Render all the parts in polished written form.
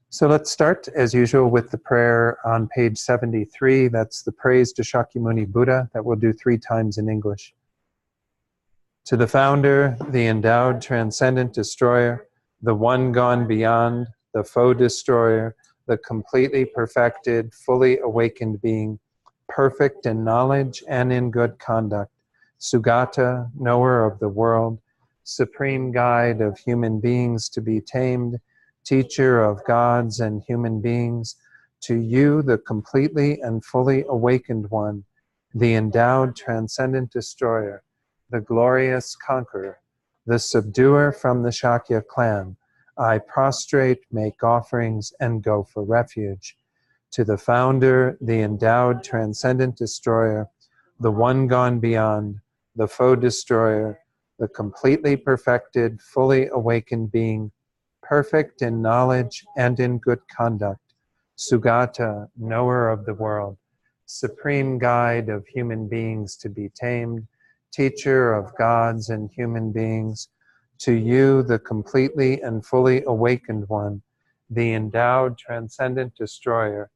So let's start, as usual, with the prayer on page 73. That's the praise to Shakyamuni Buddha that we'll do 3 times in English. To the founder, the endowed transcendent destroyer, the one gone beyond, the foe destroyer, the completely perfected, fully awakened being, perfect in knowledge and in good conduct, Sugata, knower of the world, supreme guide of human beings to be tamed, teacher of gods and human beings, to you, the completely and fully awakened one, the endowed transcendent destroyer, the glorious conqueror, the subduer from the Shakya clan, I prostrate, make offerings, and go for refuge. To the founder, the endowed transcendent destroyer, the one gone beyond, the foe destroyer, the completely perfected, fully awakened being, perfect in knowledge and in good conduct, Sugata, knower of the world, supreme guide of human beings to be tamed, teacher of gods and human beings, to you, the completely and fully awakened one, the endowed transcendent destroyer,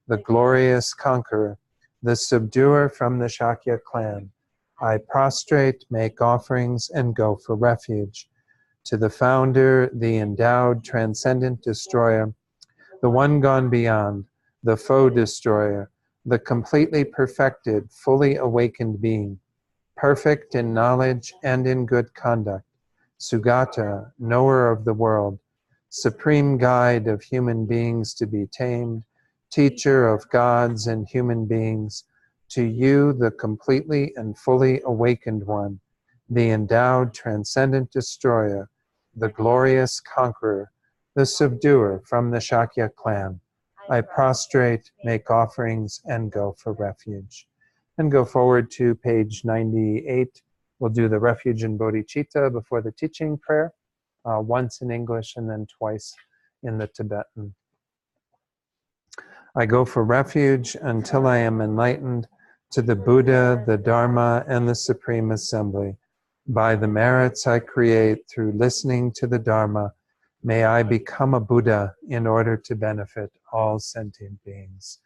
the glorious conqueror, the subduer from the Shakya clan, I prostrate, make offerings, and go for refuge. To the founder, the endowed transcendent destroyer, the one gone beyond, the foe destroyer, the completely perfected, fully awakened being, perfect in knowledge and in good conduct, Sugata, knower of the world, supreme guide of human beings to be tamed, teacher of gods and human beings, to you, the completely and fully awakened one, the endowed transcendent destroyer, the glorious conqueror, the subduer from the Shakya clan, I prostrate, make offerings, and go for refuge. And go forward to page 98. We'll do the refuge in bodhicitta before the teaching prayer, once in English and then twice in the Tibetan. I go for refuge until I am enlightened to the Buddha, the Dharma, and the Supreme Assembly. By the merits I create through listening to the Dharma, may I become a Buddha in order to benefit all sentient beings.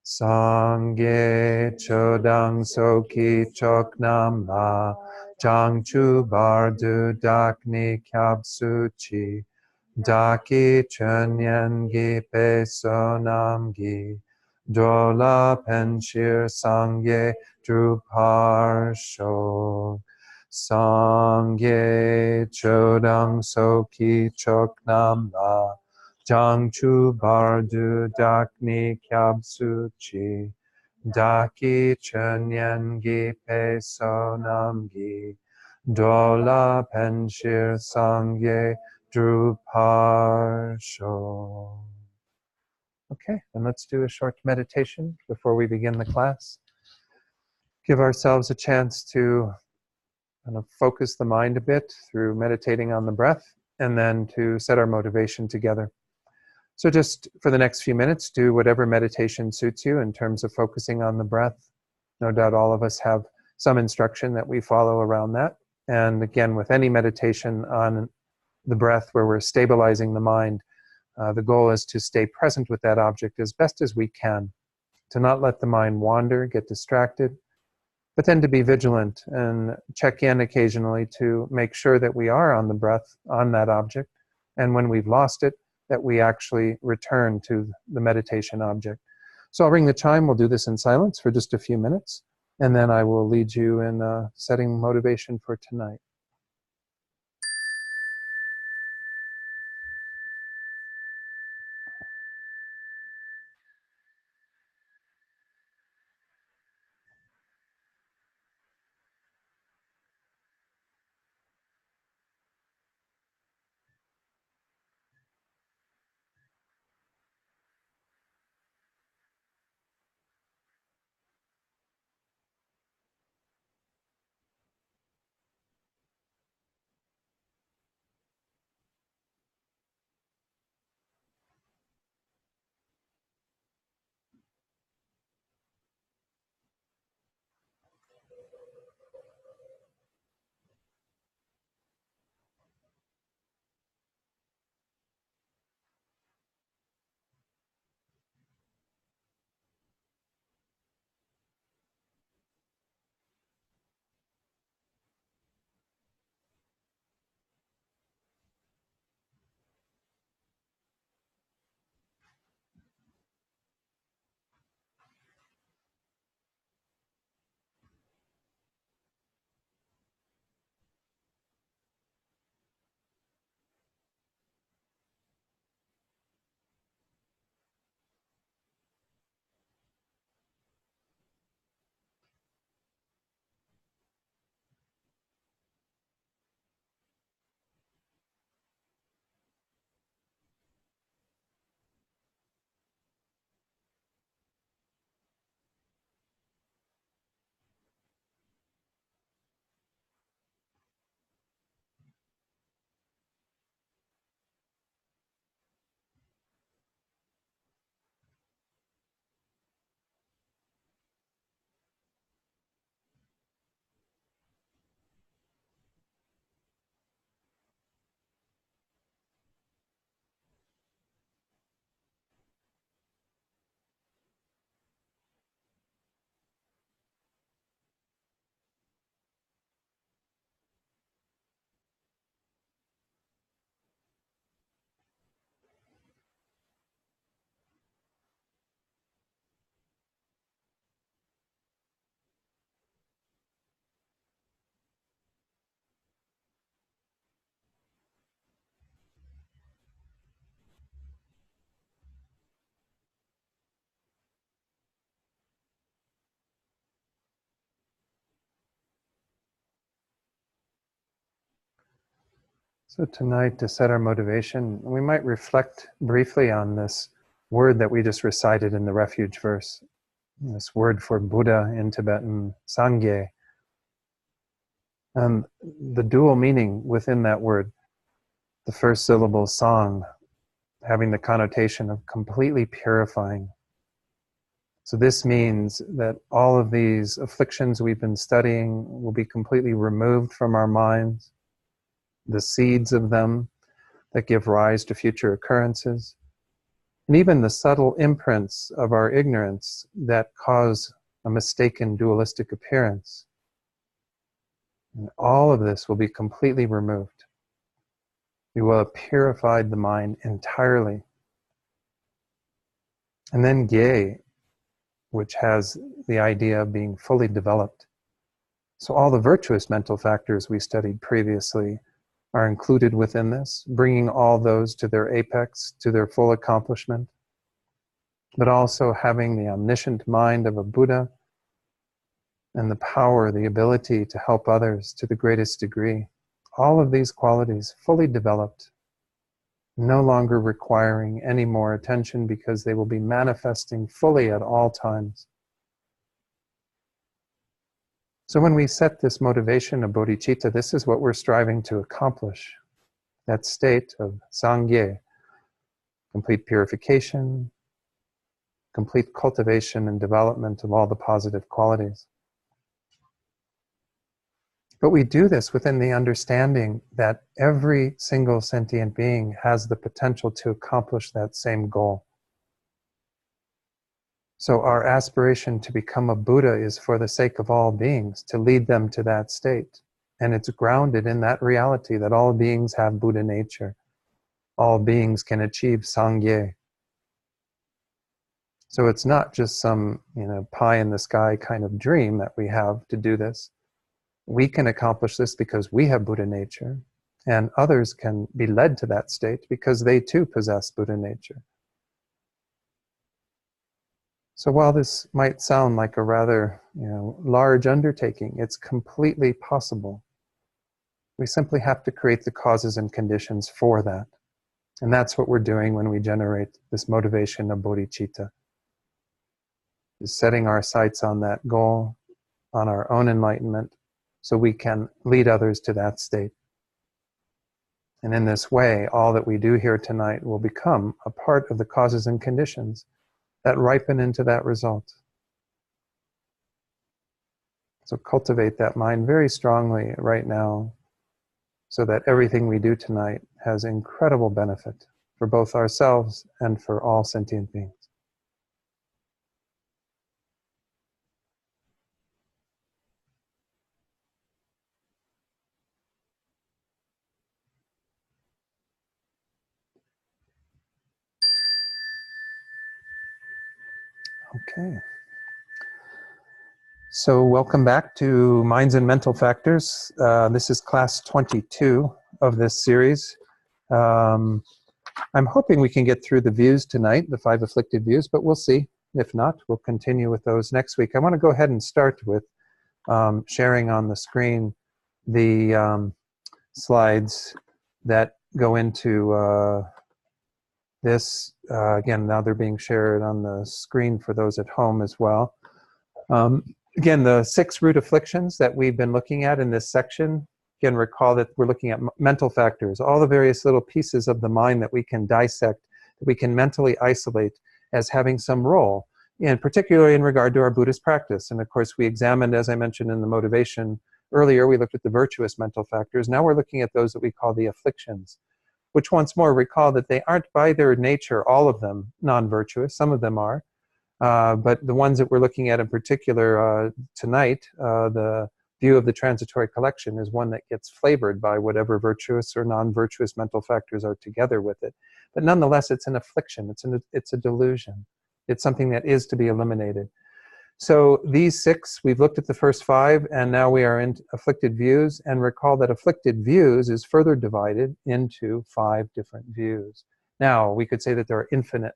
Sangye chodang soki choknam ma jangchu bardu dakni kyabsu chi daki chunyan gi pesonam gi dola penshir sangye drupar shok Sangye chodang soki choknam la Jangchu bardu dakni kyabsu chi Daki chunyangi peso namgi Dola penshir sangye druparsho. Okay, and let's do a short meditation before we begin the class. Give ourselves a chance to kind of focus the mind a bit through meditating on the breath, and then to set our motivation together. So just for the next few minutes, do whatever meditation suits you in terms of focusing on the breath. No doubt all of us have some instruction that we follow around that. And again, with any meditation on the breath where we're stabilizing the mind, the goal is to stay present with that object as best as we can, to not let the mind wander, get distracted, but then to be vigilant and check in occasionally to make sure that we are on the breath, on that object, and when we've lost it, that we actually return to the meditation object. So I'll ring the chime. We'll do this in silence for just a few minutes, and then I will lead you in setting motivation for tonight. So tonight, to set our motivation, we might reflect briefly on this word that we just recited in the refuge verse. This word for Buddha in Tibetan, Sangye. And the dual meaning within that word, the first syllable, sang, having the connotation of completely purifying. So this means that all of these afflictions we've been studying will be completely removed from our minds, the seeds of them that give rise to future occurrences, and even the subtle imprints of our ignorance that cause a mistaken dualistic appearance. And all of this will be completely removed. We will have purified the mind entirely. And then Gye, which has the idea of being fully developed. So all the virtuous mental factors we studied previously are included within this, bringing all those to their apex, to their full accomplishment, but also having the omniscient mind of a Buddha and the power, the ability to help others to the greatest degree. All of these qualities fully developed, no longer requiring any more attention because they will be manifesting fully at all times. So when we set this motivation of bodhicitta, this is what we're striving to accomplish. That state of sangye, complete purification, complete cultivation and development of all the positive qualities. But we do this within the understanding that every single sentient being has the potential to accomplish that same goal. So our aspiration to become a Buddha is for the sake of all beings, to lead them to that state. And it's grounded in that reality that all beings have Buddha nature. All beings can achieve sangye. So it's not just some, pie in the sky kind of dream that we have to do this. We can accomplish this because we have Buddha nature, and others can be led to that state because they too possess Buddha nature. So while this might sound like a rather, large undertaking, it's completely possible. We simply have to create the causes and conditions for that. And that's what we're doing when we generate this motivation of bodhicitta. Is setting our sights on that goal, on our own enlightenment, so we can lead others to that state. And in this way, all that we do here tonight will become a part of the causes and conditions that ripen into that result. So cultivate that mind very strongly right now so that everything we do tonight has incredible benefit for both ourselves and for all sentient beings. Okay. So welcome back to Minds and Mental Factors. This is class 22 of this series. I'm hoping we can get through the views tonight, the 5 afflicted views, but we'll see. If not, we'll continue with those next week. I want to go ahead and start with sharing on the screen the slides that go into this. Again, now they're being shared on the screen for those at home as well. Again, the 6 root afflictions that we've been looking at in this section, again, recall that we're looking at mental factors, all the various little pieces of the mind that we can dissect, that we can mentally isolate as having some role, and particularly in regard to our Buddhist practice. And of course, we examined, as I mentioned in the motivation earlier, we looked at the virtuous mental factors. Now we're looking at those that we call the afflictions, which once more recall that they aren't by their nature, all of them, non-virtuous. Some of them are. But the ones that we're looking at in particular tonight, the view of the transitory collection is one that gets flavored by whatever virtuous or non-virtuous mental factors are together with it. But nonetheless, it's an affliction. It's a delusion. It's something that is to be eliminated. So these 6, we've looked at the first 5, and now we are in afflicted views. And recall that afflicted views is further divided into 5 different views. Now, we could say that there are infinite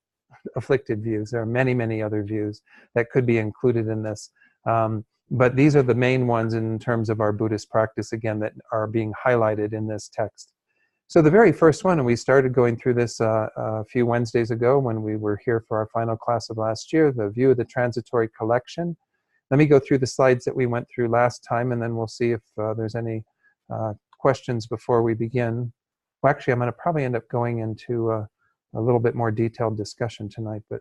afflicted views. There are many, many other views that could be included in this. But these are the main ones in terms of our Buddhist practice, again, that are being highlighted in this text. So the very first one, and we started going through this a few Wednesdays ago when we were here for our final class of last year, the view of the transitory collection. Let me go through the slides that we went through last time, and then we'll see if there's any questions before we begin. Well, actually, I'm going to probably end up going into a little bit more detailed discussion tonight, but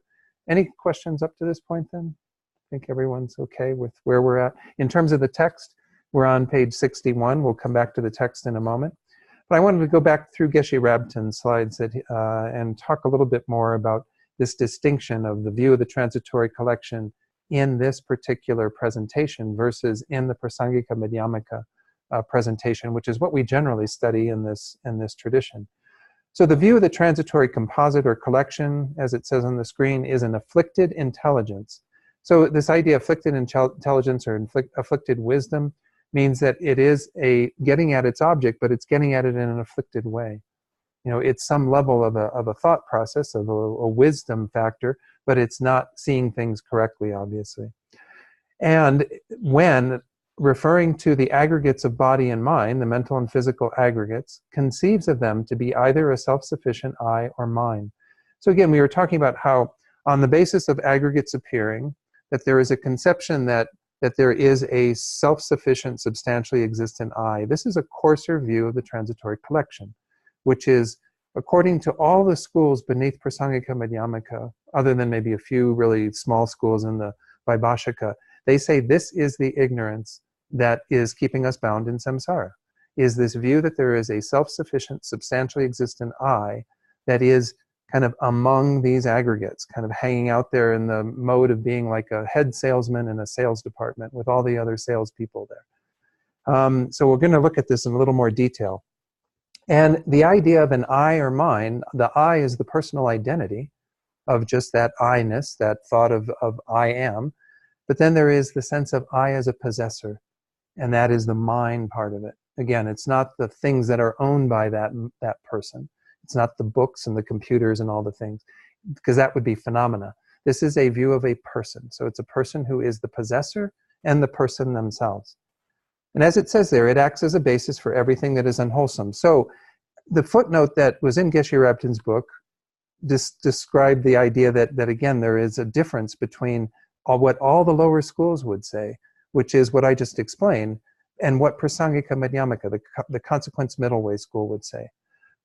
any questions up to this point then? I think everyone's okay with where we're at. In terms of the text, we're on page 61. We'll come back to the text in a moment. But I wanted to go back through Geshe Rabtin's slides and talk a little bit more about this distinction of the view of the transitory collection in this particular presentation versus in the Prasangika Madhyamaka presentation, which is what we generally study in this tradition. So the view of the transitory composite or collection, as it says on the screen, is an afflicted intelligence. So this idea of afflicted intelligence or afflicted wisdom means that it is getting at its object, but it's getting at it in an afflicted way. You know, it's some level of a thought process, of a wisdom factor, but it's not seeing things correctly, obviously. And when referring to the aggregates of body and mind, the mental and physical aggregates, conceives of them to be either a self-sufficient I or mine. So again, we were talking about how on the basis of aggregates appearing, that there is a conception that there is a self-sufficient, substantially existent I. This is a coarser view of the transitory collection, which is, according to all the schools beneath Prasangika Madhyamaka, other than maybe a few really small schools in the Vaibhashika, they say this is the ignorance that is keeping us bound in samsara, is this view that there is a self-sufficient, substantially existent I that is kind of among these aggregates, kind of hanging out there in the mode of being like a head salesman in a sales department with all the other salespeople there. So we're going to look at this in a little more detail. And the idea of an I or mine, the I is the personal identity of just that I-ness, that thought of I am. But then there is the sense of I as a possessor, and that is the mine part of it. Again, it's not the things that are owned by that person. It's not the books and the computers and all the things, because that would be phenomena. This is a view of a person. So it's a person who is the possessor and the person themselves. And as it says there, it acts as a basis for everything that is unwholesome. So the footnote that was in Geshe Rabtin's book described the idea that again, there is a difference between what all the lower schools would say, which is what I just explained, and what Prasangika Madhyamaka, the consequence middle way school, would say.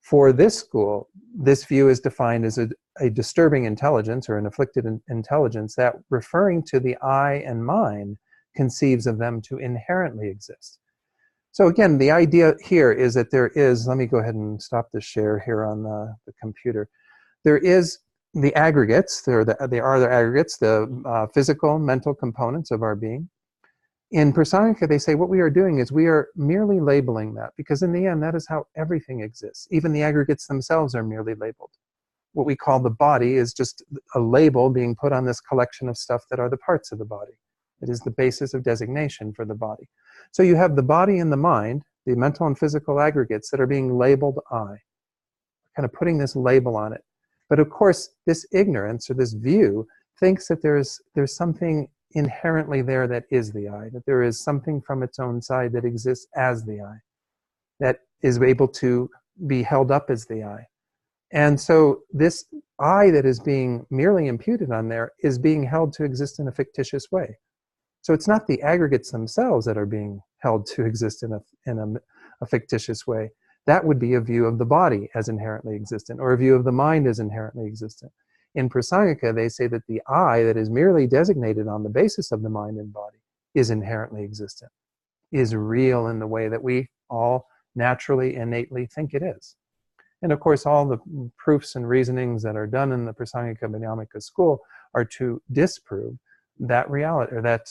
For this school, this view is defined as a disturbing intelligence or an afflicted intelligence that, referring to the I and mine, conceives of them to inherently exist. So again, the idea here is that there is, let me go ahead and stop the share here on the computer. There is the aggregates, they are the aggregates, the physical, mental components of our being. In Prasangika, they say what we are doing is we are merely labeling that, because in the end, that is how everything exists. Even the aggregates themselves are merely labeled. What we call the body is just a label being put on this collection of stuff that are the parts of the body. It is the basis of designation for the body. So you have the body and the mind, the mental and physical aggregates that are being labeled I, kind of putting this label on it. But of course, this ignorance or this view thinks that there's something inherently there that is the I, that there is something from its own side that exists as the I, that is able to be held up as the I. And so this I that is being merely imputed on there is being held to exist in a fictitious way. So it's not the aggregates themselves that are being held to exist in a fictitious way. That would be a view of the body as inherently existent, or a view of the mind as inherently existent. In Prasangika, they say that the I that is merely designated on the basis of the mind and body is inherently existent, is real in the way that we all naturally, innately think it is. And of course, all the proofs and reasonings that are done in the Prasangika Madhyamaka school are to disprove that reality, or that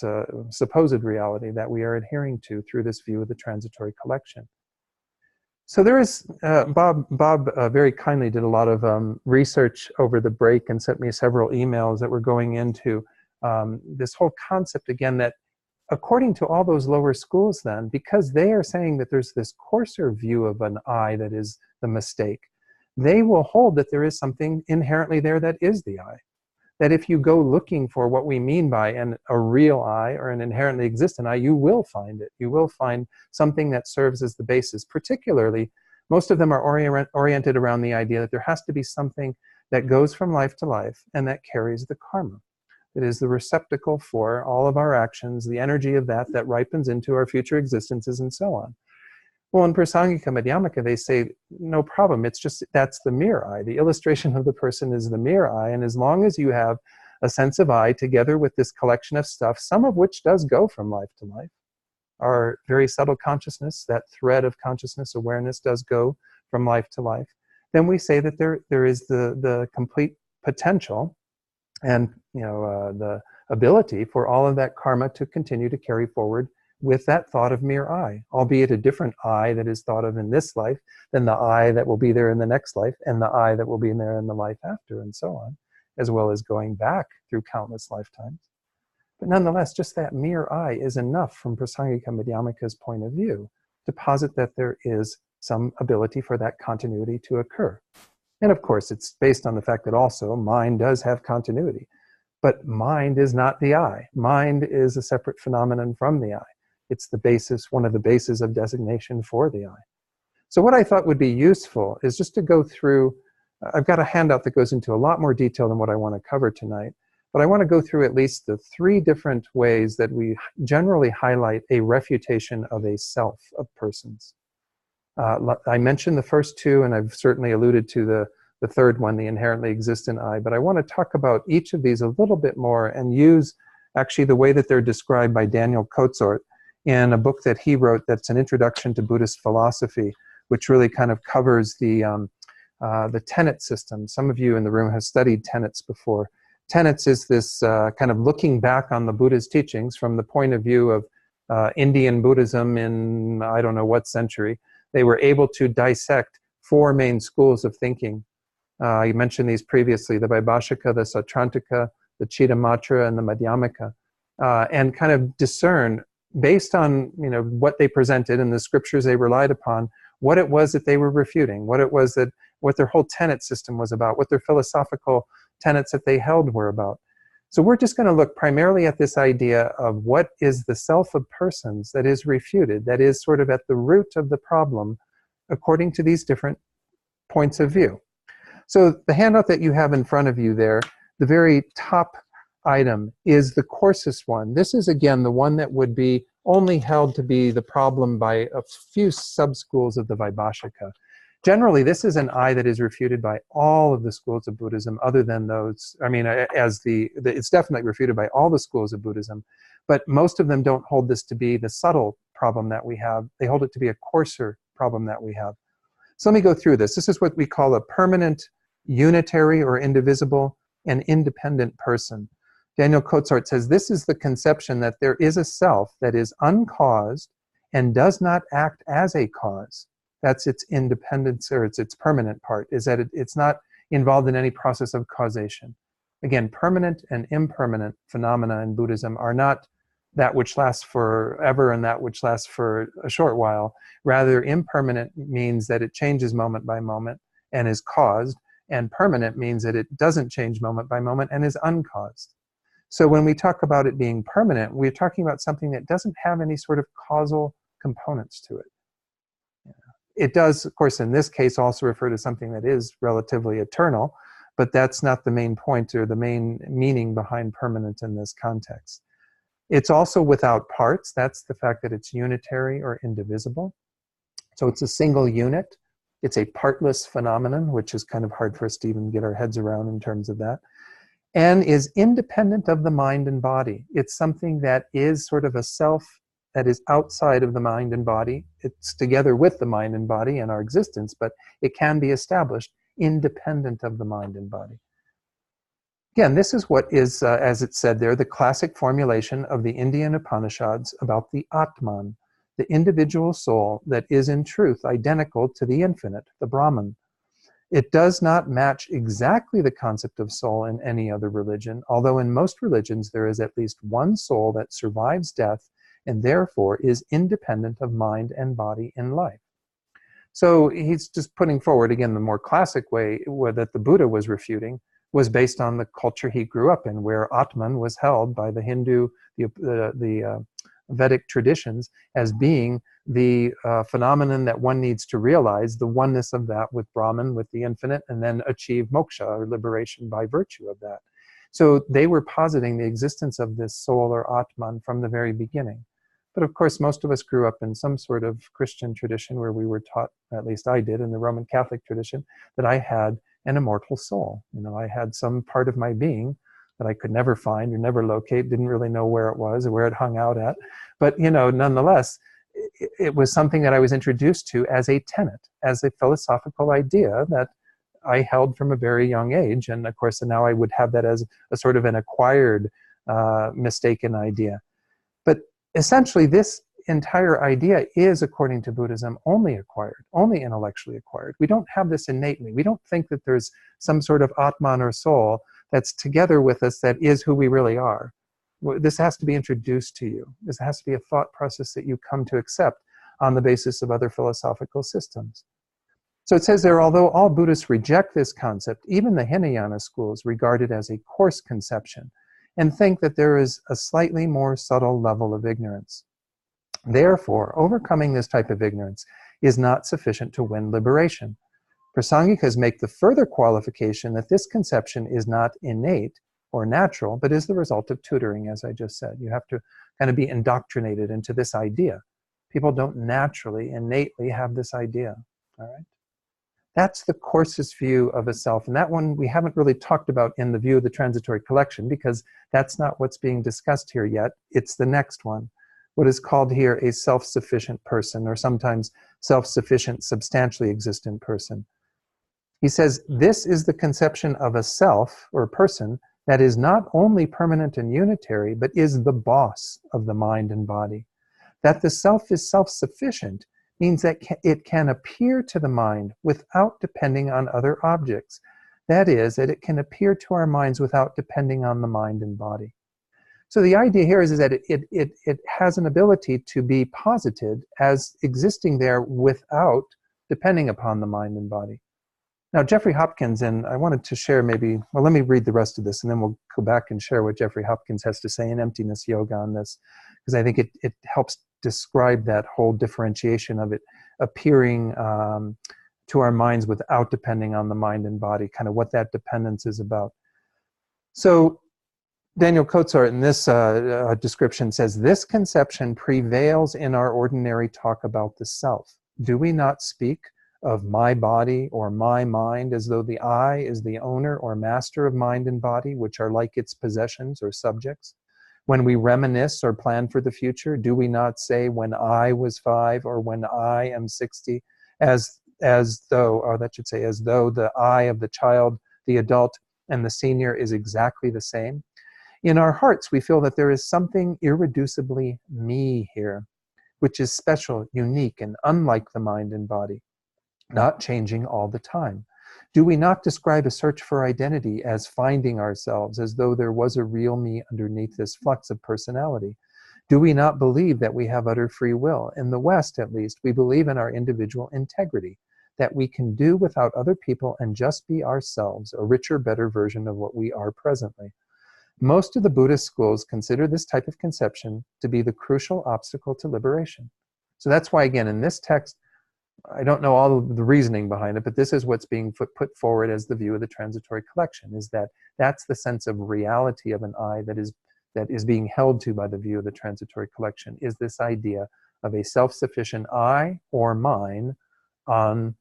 supposed reality that we are adhering to through this view of the transitory collection. So there is, Bob very kindly did a lot of research over the break and sent me several emails that were going into this whole concept again, that according to all those lower schools then, because they are saying that there's this coarser view of an I that is the mistake, they will hold that there is something inherently there that is the I. That if you go looking for what we mean by a real I or an inherently existent I, you will find it. You will find something that serves as the basis, particularly Most of them are oriented around the idea that there has to be something that goes from life to life and that carries the karma. It is the receptacle for all of our actions, the energy of that ripens into our future existences and so on. Well, in Prasangika Madhyamaka, they say, no problem, it's just, that's the mere I. The illustration of the person is the mere I, and as long as you have a sense of I together with this collection of stuff, some of which does go from life to life, our very subtle consciousness, that thread of consciousness awareness does go from life to life, then we say that there is the complete potential and the ability for all of that karma to continue to carry forward with that thought of mere I, albeit a different I that is thought of in this life than the I that will be there in the next life and the I that will be there in the life after, and so on, as well as going back through countless lifetimes. But nonetheless, just that mere I is enough from Prasangika Madhyamaka's point of view to posit that there is some ability for that continuity to occur. And of course, it's based on the fact that also mind does have continuity. But mind is not the I. Mind is a separate phenomenon from the I. It's the basis, one of the bases of designation for the I. So what I thought would be useful is just to go through, I've got a handout that goes into a lot more detail than what I want to cover tonight, but I want to go through at least the 3 different ways that we generally highlight a refutation of a self of persons. I mentioned the first 2, and I've certainly alluded to the third one, the inherently existent I, but I want to talk about each of these a little bit more and use actually the way that they're described by Daniel Kotzort in a book that he wrote that's an introduction to Buddhist philosophy, which really kind of covers the tenet system. Some of you in the room have studied tenets before. Tenets is this kind of looking back on the Buddha's teachings from the point of view of Indian Buddhism in I don't know what century. They were able to dissect 4 main schools of thinking. I mentioned these previously, the Vaibhashika, the Sautrantika, the Chittamatra, and the Madhyamaka, and kind of discern, based on what they presented and the scriptures they relied upon, what it was that they were refuting, what it was that, what their whole tenet system was about, what their philosophical tenets that they held were about. So we're just going to look primarily at this idea of what is the self of persons that is refuted, that is sort of at the root of the problem, according to these different points of view. So the handout that you have in front of you there, the very top item is the coarsest one. This is, again, the one that would be only held to be the problem by a few sub-schools of the Vaibhashika. Generally, this is an I that is refuted by all of the schools of Buddhism, other than those, I mean, it's definitely refuted by all the schools of Buddhism, but most of them don't hold this to be the subtle problem that we have. They hold it to be a coarser problem that we have. So let me go through this. This is what we call a permanent, unitary, or indivisible, and independent person. Daniel Kotzort says this is the conception that there is a self that is uncaused and does not act as a cause. That's its independence, or its permanent part, is that it's not involved in any process of causation. Again, permanent and impermanent phenomena in Buddhism are not that which lasts forever and that which lasts for a short while. Rather, impermanent means that it changes moment by moment and is caused, and permanent means that it doesn't change moment by moment and is uncaused. So when we talk about it being permanent, we're talking about something that doesn't have any sort of causal components to it. It does, of course, in this case also refer to something that is relatively eternal, but that's not the main point or the main meaning behind permanent in this context. It's also without parts. That's the fact that it's unitary or indivisible. So it's a single unit. It's a partless phenomenon, which is kind of hard for us to even get our heads around in terms of that, and is independent of the mind and body. It's something that is sort of a self that is outside of the mind and body. It's together with the mind and body and our existence, but it can be established independent of the mind and body. Again, this is what is, as it said there, the classic formulation of the Indian Upanishads about the Atman, the individual soul that is in truth identical to the infinite, the Brahman. It does not match exactly the concept of soul in any other religion, although in most religions there is at least one soul that survives death and therefore is independent of mind and body in life. So he's just putting forward, again, the more classic way that the Buddha was refuting was based on the culture he grew up in, where Atman was held by the Hindu, the Vedic traditions as being the phenomenon that one needs to realize, the oneness of that with Brahman, with the infinite, and then achieve moksha, or liberation by virtue of that. So they were positing the existence of this soul or Atman from the very beginning. But of course, most of us grew up in some sort of Christian tradition where we were taught, at least I did, in the Roman Catholic tradition, that I had an immortal soul. You know, I had some part of my being that I could never find or never locate, didn't really know where it was or where it hung out at. But, you know, nonetheless, it was something that I was introduced to as a tenet, as a philosophical idea that I held from a very young age. And of course, now I would have that as a sort of an acquired, mistaken idea. But essentially, this entire idea is, according to Buddhism, only acquired, only intellectually acquired. We don't have this innately. We don't think that there's some sort of Atman or soul that's together with us that is who we really are. This has to be introduced to you. This has to be a thought process that you come to accept on the basis of other philosophical systems. So it says there, although all Buddhists reject this concept, even the Hinayana schools regard it as a coarse conception and think that there is a slightly more subtle level of ignorance. Therefore, overcoming this type of ignorance is not sufficient to win liberation. Prasangikas make the further qualification that this conception is not innate or natural, but is the result of tutoring, as I just said. You have to kind of be indoctrinated into this idea. People don't naturally, innately have this idea, all right? That's the coarsest view of a self, and that one we haven't really talked about in the view of the transitory collection, because that's not what's being discussed here yet. It's the next one, what is called here a self-sufficient person, or sometimes self-sufficient, substantially existent person. He says, this is the conception of a self, or person, that is not only permanent and unitary, but is the boss of the mind and body. That the self is self-sufficient means that it can appear to the mind without depending on other objects. That is, that it can appear to our minds without depending on the mind and body. So the idea here is that it has an ability to be posited as existing there without depending upon the mind and body. Now, Jeffrey Hopkins, and I wanted to share maybe, well, let me read the rest of this, and then we'll go back and share what Jeffrey Hopkins has to say in Emptiness Yoga on this, because I think it helps describe that whole differentiation of it appearing to our minds without depending on the mind and body, kind of what that dependence is about. So Daniel Kotzart in this description says, this conception prevails in our ordinary talk about the self. Do we not speak of my body or my mind as though the I is the owner or master of mind and body, which are like its possessions or subjects? When we reminisce or plan for the future, do we not say when I was 5 or when I am 60, as though, or that should say, as though the I of the child, the adult, and the senior is exactly the same? In our hearts, we feel that there is something irreducibly me here, which is special, unique, and unlike the mind and body, not changing all the time. Do we not describe a search for identity as finding ourselves, as though there was a real me underneath this flux of personality? Do we not believe that we have utter free will? In the West, at least, we believe in our individual integrity, that we can do without other people and just be ourselves, a richer, better version of what we are presently. Most of the Buddhist schools consider this type of conception to be the crucial obstacle to liberation. So that's why, again, in this text, I don't know all of the reasoning behind it, but this is what's being put forward as the view of the transitory collection, is that that's the sense of reality of an I that is being held to by the view of the transitory collection, is this idea of a self-sufficient I or mine on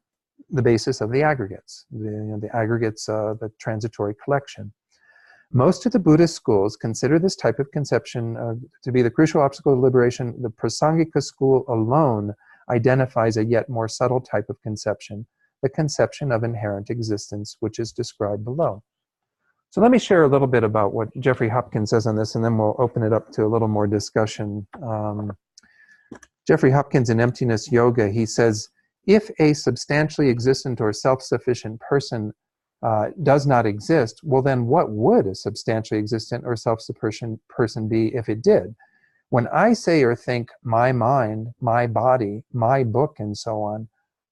the basis of the aggregates, the aggregates, the transitory collection. Most of the Buddhist schools consider this type of conception to be the crucial obstacle to liberation. The Prasangika school alone identifies a yet more subtle type of conception, the conception of inherent existence, which is described below. So let me share a little bit about what Jeffrey Hopkins says on this, and then we'll open it up to a little more discussion. Jeffrey Hopkins in Emptiness Yoga, he says, if a substantially existent or self-sufficient person does not exist, well then what would a substantially existent or self-sufficient person be if it did? When I say or think my mind, my body, my book, and so on,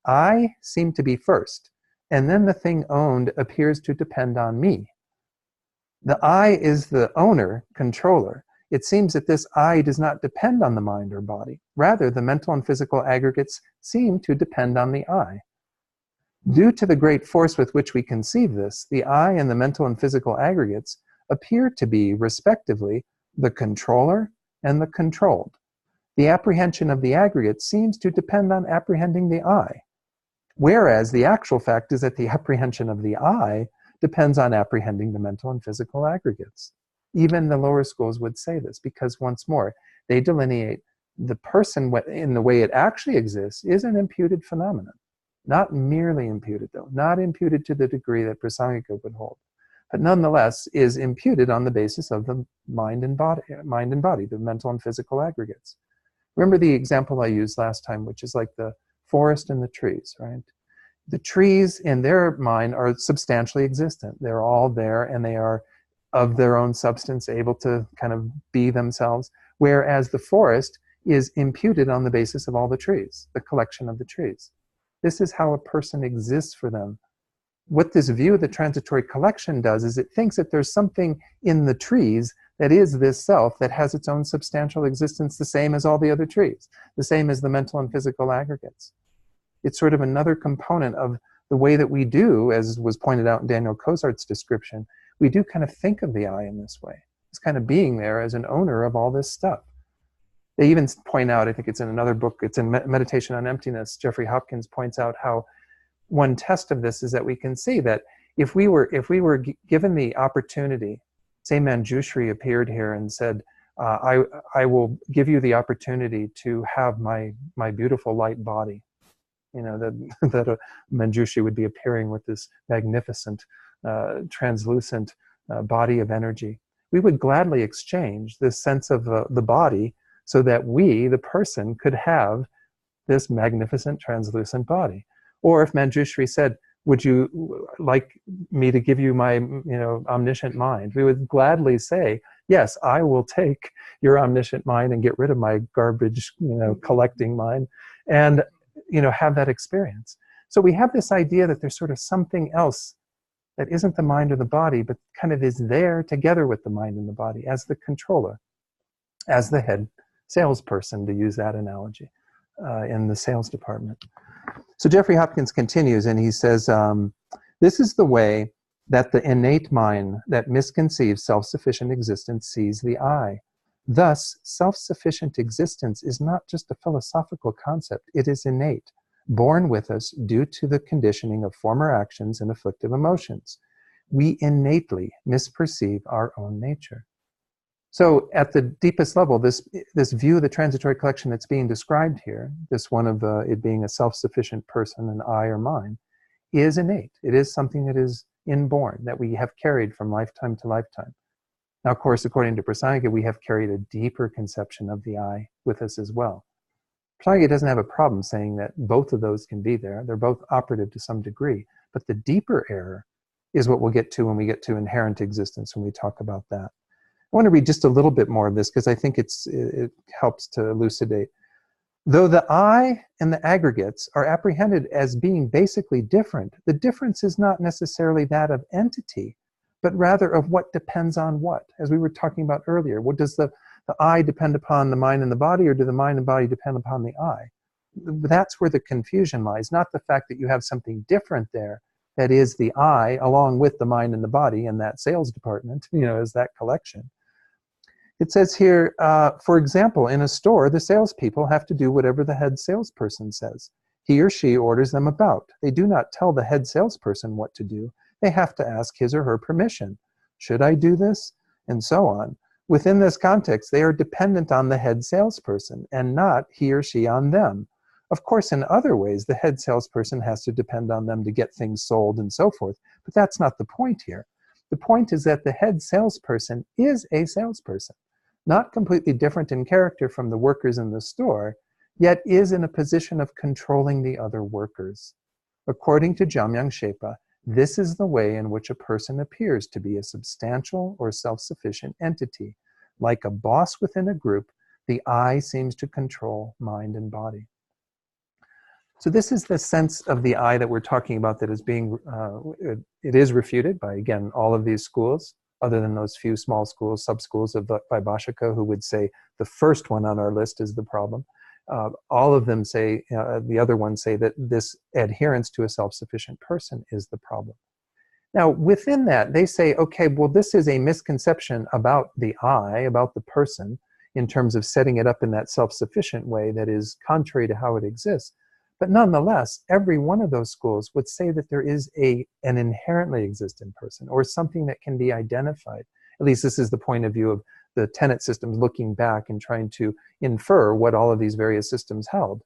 I seem to be first, and then the thing owned appears to depend on me. The I is the owner, controller. it seems that this I does not depend on the mind or body. Rather, the mental and physical aggregates seem to depend on the I. Due to the great force with which we conceive this, the I and the mental and physical aggregates appear to be, respectively, the controller and the controlled. The apprehension of the aggregate seems to depend on apprehending the I, whereas the actual fact is that the apprehension of the I depends on apprehending the mental and physical aggregates. Even the lower schools would say this, because once more, they delineate the person in the way it actually exists is an imputed phenomenon. Not merely imputed, though, not imputed to the degree that Prasangika would hold, but nonetheless is imputed on the basis of the mind and body, the mental and physical aggregates. Remember the example I used last time, which is like the forest and the trees, right? The trees in their mind are substantially existent. They're all there, and they are of their own substance, able to kind of be themselves, whereas the forest is imputed on the basis of all the trees, the collection of the trees. This is how a person exists for them. What this view of the transitory collection does is it thinks that there's something in the trees that is this self that has its own substantial existence, the same as all the other trees, the same as the mental and physical aggregates. It's sort of another component of the way that we do, as was pointed out in Daniel Cozart's description, we do kind of think of the I in this way. It's kind of being there as an owner of all this stuff. They even point out, I think it's in another book, it's in Meditation on Emptiness, Jeffrey Hopkins points out how one test of this is that we can see that if we were given the opportunity, say Manjushri appeared here and said, I will give you the opportunity to have my beautiful light body. You know, that Manjushri would be appearing with this magnificent, translucent body of energy. We would gladly exchange this sense of the body so that we, the person, could have this magnificent, translucent body. Or if Manjushri said, would you like me to give you my omniscient mind? We would gladly say, yes, I will take your omniscient mind and get rid of my garbage, collecting mind, and have that experience. So we have this idea that there's sort of something else that isn't the mind or the body, but kind of is there together with the mind and the body as the controller, as the head salesperson, to use that analogy, in the sales department. So Jeffrey Hopkins continues, and he says, this is the way that the innate mind that misconceives self-sufficient existence sees the I. Thus, self-sufficient existence is not just a philosophical concept, it is innate, born with us due to the conditioning of former actions and afflictive emotions. We innately misperceive our own nature. So at the deepest level, this view of the transitory collection that's being described here, this one of it being a self-sufficient person, an I or mine, is innate. It is something that is inborn, that we have carried from lifetime to lifetime. Now, of course, according to Prasangika, we have carried a deeper conception of the I with us as well. Prasangika doesn't have a problem saying that both of those can be there. They're both operative to some degree. But the deeper error is what we'll get to when we get to inherent existence, when we talk about that. I want to read just a little bit more of this because I think it helps to elucidate. Though the I and the aggregates are apprehended as being basically different, the difference is not necessarily that of entity, but rather of what depends on what. As we were talking about earlier, what does the I depend upon the mind and the body, or do the mind and body depend upon the I? That's where the confusion lies, not the fact that you have something different there, that is the I, along with the mind and the body in that sales department, as that collection. It says here, for example, in a store, the salespeople have to do whatever the head salesperson says. He or she orders them about. They do not tell the head salesperson what to do. They have to ask his or her permission. Should I do this? And so on. Within this context, they are dependent on the head salesperson and not he or she on them. Of course, in other ways, the head salesperson has to depend on them to get things sold and so forth, but that's not the point here. The point is that the head salesperson is a salesperson, not completely different in character from the workers in the store, yet is in a position of controlling the other workers. According to Jamyang Shepa, this is the way in which a person appears to be a substantial or self-sufficient entity. Like a boss within a group, the I seems to control mind and body. So this is the sense of the I that we're talking about that is being, it is refuted by, again, all of these schools. other than those few small schools, sub-schools of Vaibhashika, who would say the first one on our list is the problem. All of them say, the other ones say that this adherence to a self-sufficient person is the problem. Now, within that, they say, okay, well, this is a misconception about the I, about the person, in terms of setting it up in that self-sufficient way that is contrary to how it exists. But nonetheless, every one of those schools would say that there is an inherently existent person, or something that can be identified. At least this is the point of view of the tenet systems looking back and trying to infer what all of these various systems held.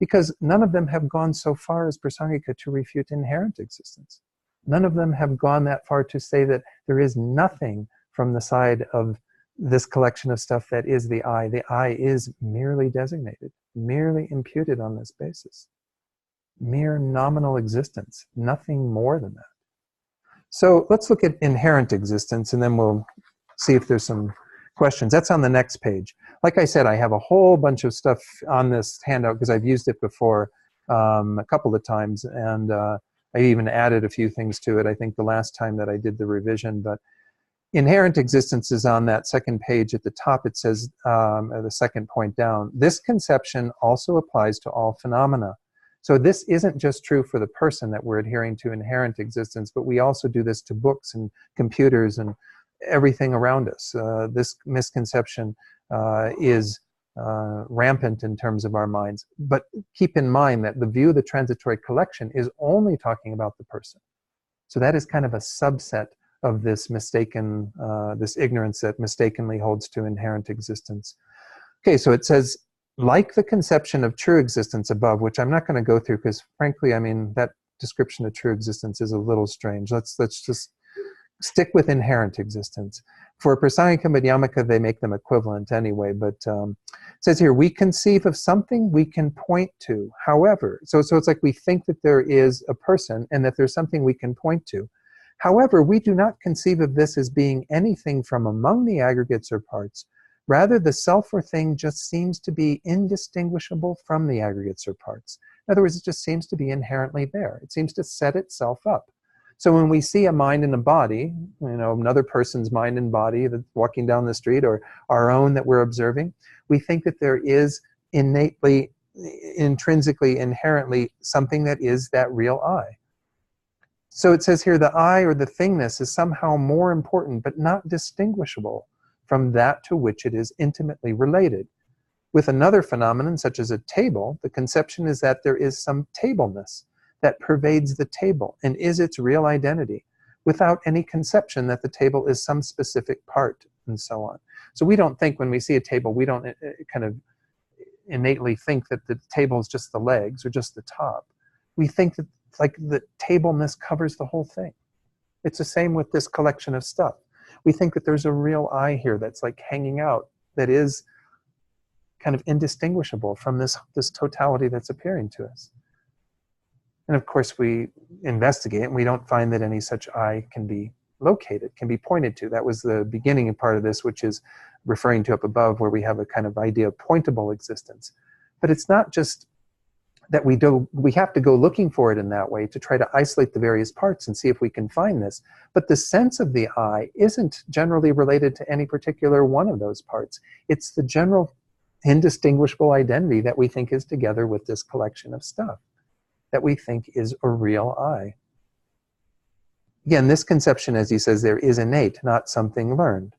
Because none of them have gone so far as Prasangika to refute inherent existence. None of them have gone that far to say that there is nothing from the side of this collection of stuff that is the I. The I is merely designated, merely imputed on this basis. Mere nominal existence, nothing more than that. So let's look at inherent existence, and then we'll see if there's some questions. That's on the next page. Like I said, I have a whole bunch of stuff on this handout because I've used it before a couple of times, and I even added a few things to it, I think, the last time that I did the revision. But inherent existence is on that second page at the top. It says, the second point down, this conception also applies to all phenomena. So this isn't just true for the person that we're adhering to inherent existence, but we also do this to books and computers and everything around us. This misconception is rampant in terms of our minds. But keep in mind that the view of the transitory collection is only talking about the person. So that is kind of a subset of this mistaken, this ignorance that mistakenly holds to inherent existence. Okay, so it says, like the conception of true existence above, which I'm not going to go through because frankly, I mean, that description of true existence is a little strange. Let's just stick with inherent existence. For Prasangika and Madhyamaka, they make them equivalent anyway, but it says here, we conceive of something we can point to. However, so it's like we think that there is a person and that there's something we can point to. However, we do not conceive of this as being anything from among the aggregates or parts. Rather, the self or thing just seems to be indistinguishable from the aggregates or parts. In other words, it just seems to be inherently there. It seems to set itself up. So when we see a mind and a body, you know, another person's mind and body that's walking down the street, or our own that we're observing, we think that there is innately, intrinsically, inherently something that is that real I. So it says here, the I or the thingness is somehow more important, but not distinguishable from that to which it is intimately related. With another phenomenon, such as a table, the conception is that there is some tableness that pervades the table and is its real identity, without any conception that the table is some specific part, and so on. So we don't think when we see a table, we don't kind of innately think that the table is just the legs or just the top. We think that like the tableness covers the whole thing. It's the same with this collection of stuff. We think that there's a real I here that's like hanging out, that is kind of indistinguishable from this totality that's appearing to us. And of course, we investigate and we don't find that any such I can be located, can be pointed to. That was the beginning part of this, which is referring to up above, where we have a kind of idea of pointable existence. But it's not just that we have to go looking for it in that way to try to isolate the various parts and see if we can find this. But the sense of the I isn't generally related to any particular one of those parts. It's the general indistinguishable identity that we think is together with this collection of stuff, that we think is a real I. Again, this conception, as he says, there is innate, not something learned.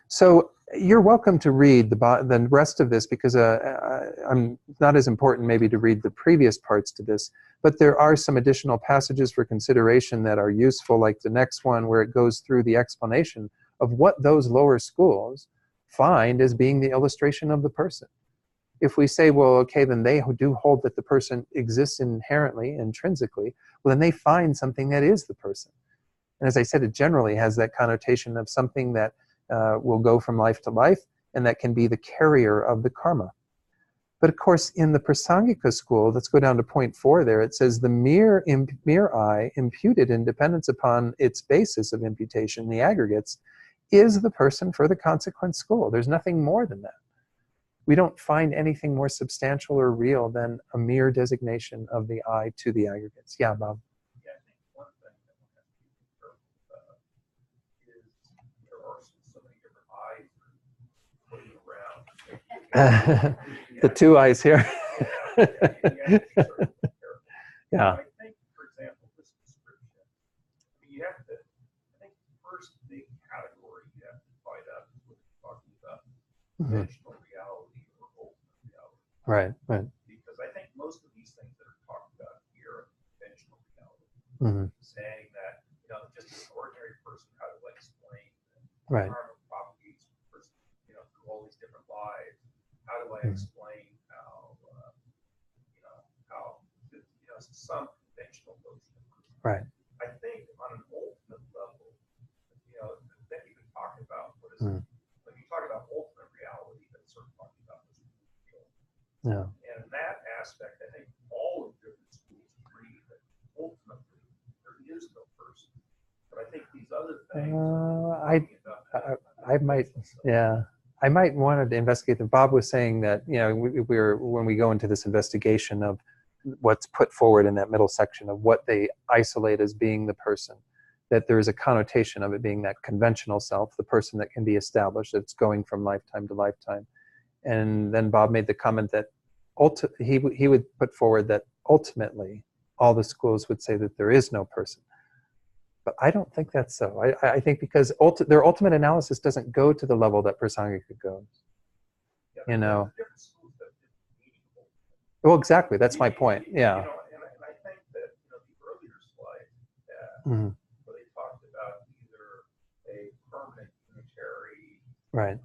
So you're welcome to read the rest of this, because I'm not as important maybe to read the previous parts to this, but there are some additional passages for consideration that are useful, like the next one where it goes through the explanation of what those lower schools find as being the illustration of the person. If we say, well, okay, then they do hold that the person exists inherently, intrinsically, well, then they find something that is the person. And as I said, it generally has that connotation of something that will go from life to life, and that can be the carrier of the karma. But of course, in the Prasangika school, let's go down to point 4 there, it says the mere I imputed in dependence upon its basis of imputation, the aggregates, is the person for the consequent school. There's nothing more than that. We don't find anything more substantial or real than a mere designation of the I to the aggregates. Yeah, Bob? Yeah, I think one thing that we have to be careful about The two eyes here. Yeah. I think, for example, this description, I mean, you have to, I think the first big category you have to divide up is what you're talking about, conventional reality or ultimate reality. Right, right. Because I think most of these things that are talked about here are conventional reality. Saying that, just an ordinary person, how do I explain right. karma propagates person, through all these different lives? How do I explain how, some conventional notion. Right. I think on an ultimate level, then you can talk about what is when you talk about ultimate reality, that's sort of talking about this real. Yeah. And in that aspect, I think all of different schools agree that ultimately there is no person. But I think these other things I might, yeah. I might want to investigate them. Bob was saying that, when we go into this investigation of what's put forward in that middle section of what they isolate as being the person, that there is a connotation of it being that conventional self, the person that can be established, that's going from lifetime to lifetime. And then Bob made the comment that he would put forward that ultimately all the schools would say that there is no person. But I don't think that's so. I think because their ultimate analysis doesn't go to the level that Prasangika goes. Well, exactly. That's my point. Yeah. And I think that the earlier slide where they talked about either a permanent unitary, right,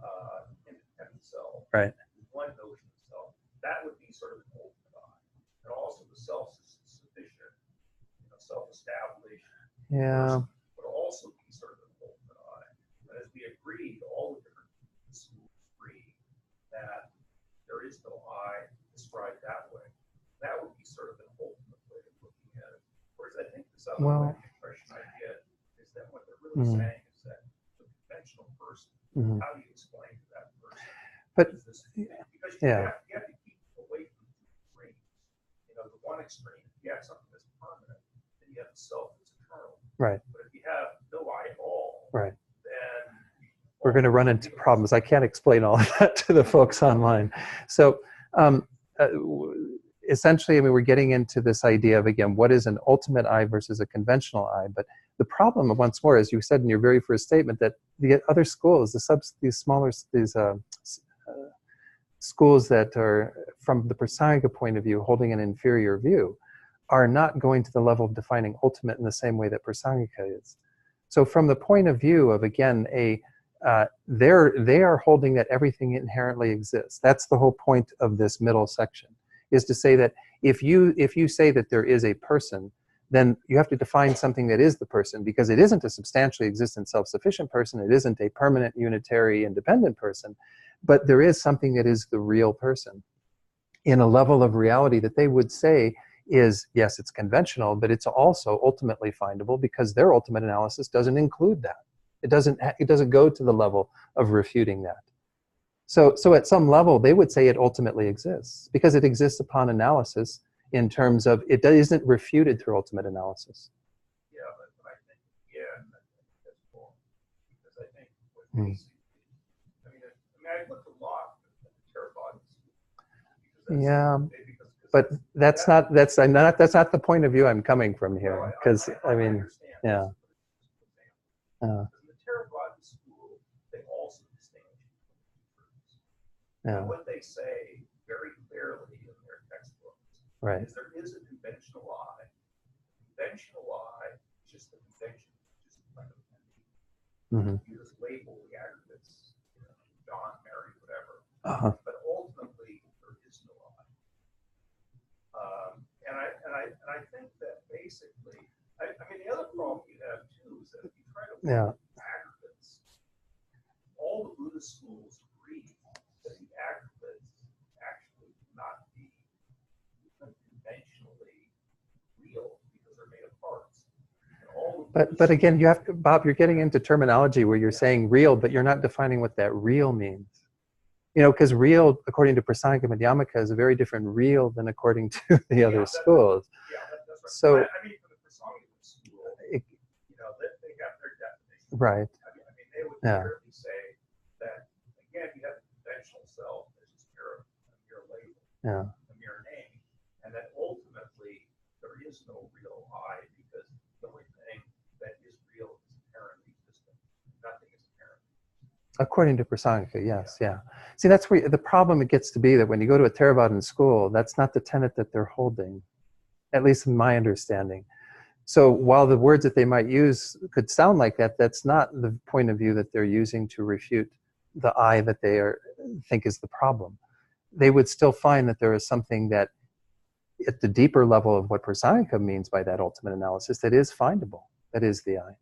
independent self, right, one notion of self, that would be sort of an ultimate I, and also the self-sufficient, self-established. Yeah. Would also be sort of an ultimate I. And as we agreed, all the different schools agree that there is no I described that way. That would be sort of an ultimate way of looking at it. Whereas I think this other way, the impression I get is that what they're really saying is that the conventional person, how do you explain to that person? But because you have to keep away from the two extremes. The one extreme, if you have something that's permanent, then you have the self that's eternal. Right. But if you have no I at all, right, then we're going to run into problems. I can't explain all of that to the folks online. So essentially, we're getting into this idea of, again, what is an ultimate I versus a conventional I. But the problem, once more, as you said in your very first statement, that the other schools, these smaller, schools that are, from the Prasangika point of view, holding an inferior view, are not going to the level of defining ultimate in the same way that Prasangika is. So from the point of view of, again, they are holding that everything inherently exists. That's the whole point of this middle section, is to say that if you say that there is a person, then you have to define something that is the person, because it isn't a substantially existent self-sufficient person, it isn't a permanent unitary independent person, but there is something that is the real person in a level of reality that they would say is, yes, it's conventional, but it's also ultimately findable, because their ultimate analysis doesn't include that. It doesn't go to the level of refuting that. So at some level, they would say it ultimately exists, because it exists upon analysis, in terms of it isn't refuted through ultimate analysis. Yeah, but I think, that's wrong. Because I think what basically, I looked a lot at the Theravada. Yeah, but that's not the point of view I'm coming from here, because yeah. In the Theravada school, they also distinguish between two. And what they say very clearly in their textbooks is there is a conventional I. Conventional I is just the convention, just like a convention. You just label the aggregates, John, Mary, whatever. But ultimately, there is no I. And I think that basically, the other problem you have too is that if you try to look at aggregates, all the Buddhist schools agree that the aggregates actually cannot be conventionally real, because they're made of parts. But again, you have to, Bob, you're getting into terminology where you're saying real, but you're not defining what that real means. Because real, according to Prasangika Madhyamaka, is a very different real than according to the other schools. That's right. So, for the Prasangika school, they got their definition. Right. They would clearly say that, again, you have the conventional self, there's this Yeah. a mere name, and that ultimately there is no real I, because the only thing that is real is apparently existent. Nothing is apparent. According to Prasangika, yes, yeah. See, that's where the problem it gets to be, that when you go to a Theravadan school, that's not the tenet that they're holding, at least in my understanding. So while the words that they might use could sound like that, that's not the point of view that they're using to refute the I that they think is the problem. They would still find that there is something that, at the deeper level of what Prasangika means by that ultimate analysis, that is findable, that is the I.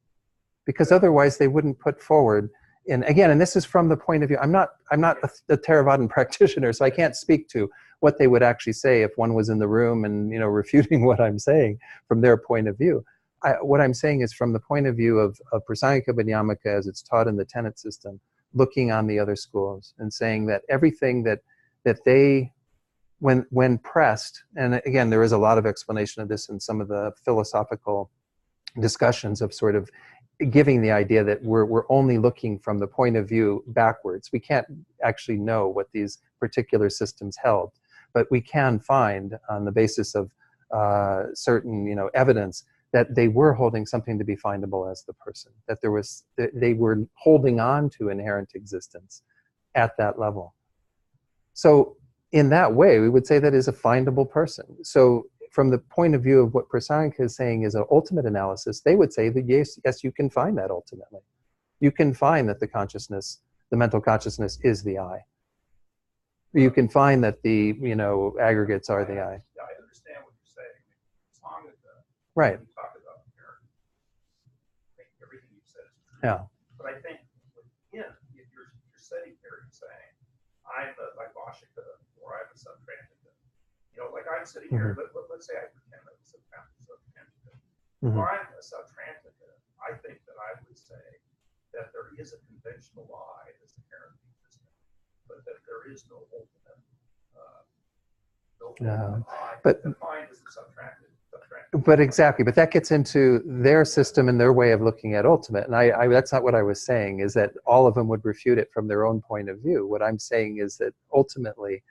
Because otherwise they wouldn't put forward, and again, and this is from the point of view, I'm not a Theravadan practitioner, so I can't speak to what they would actually say if one was in the room and, you know, refuting what I'm saying from their point of view. What I'm saying is from the point of view of Prasangika Madhyamaka as it's taught in the tenet system, looking on the other schools and saying that everything that they, when pressed, and again, there is a lot of explanation of this in some of the philosophical discussions of sort of giving the idea that we're only looking from the point of view backwards. We can't actually know what these particular systems held, but we can find on the basis of certain, you know, evidence that they were holding something to be findable as the person, that there was, they were holding on to inherent existence at that level. So in that way, we would say that is a findable person. So from the point of view of what Prasangika is saying is an ultimate analysis, they would say that yes, you can find that ultimately. You can find that the consciousness, the mental consciousness, is the I. You can find that the, you know, aggregates are the I. Yeah, I understand what you're saying. Prasangika, Right. when you talk about apparent, I think everything you said is true. Yeah. But I think, again, if you're sitting here and saying, I'm a Vaibhashika or I'm a Subtrantika, you know, like I'm sitting here, let's say I pretend I'm a Subtrantika. Mm-hmm. Or I'm a Subtrantika, I think that I would say that there is a conventional I that's inherently existent, but that there is no ultimate, I but defined as the subtractive. But exactly, but that gets into their system and their way of looking at ultimate. And I that's not what I was saying, is that all of them would refute it from their own point of view. What I'm saying is that ultimately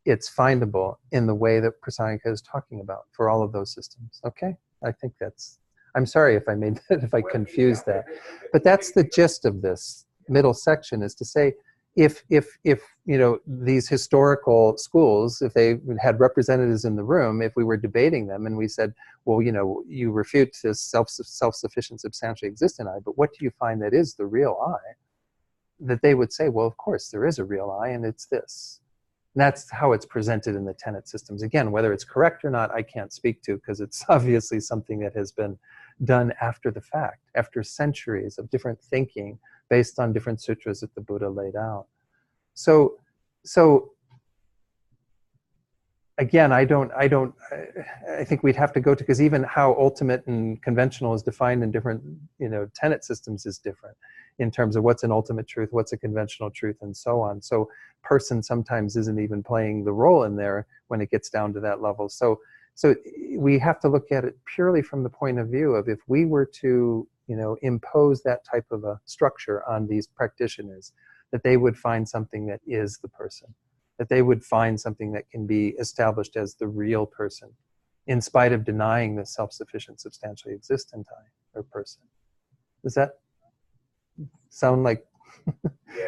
it's findable in the way that Prasangika is talking about for all of those systems. Okay? I think that's, I'm sorry if I made that, if I confused that. But that's the gist of this middle section, is to say, if you know, these historical schools, if they had representatives in the room, if we were debating them and we said, well, you know, you refute this self-sufficient, substantially existent I, but what do you find that is the real I? That they would say, well, of course, there is a real I, and it's this. And that's how it's presented in the tenet systems. Again, whether it's correct or not, I can't speak to, because it's obviously something that has been done after the fact, after centuries of different thinking based on different sutras that the Buddha laid out. So again, I think we'd have to go to, because even how ultimate and conventional is defined in different, you know, tenet systems is different in terms of what's an ultimate truth, what's a conventional truth, and so on. So person sometimes isn't even playing the role in there when it gets down to that level. So we have to look at it purely from the point of view of, if we were to, you know, impose that type of a structure on these practitioners, that they would find something that is the person, that they would find something that can be established as the real person, in spite of denying the self-sufficient, substantially existent I, or person. Does that sound like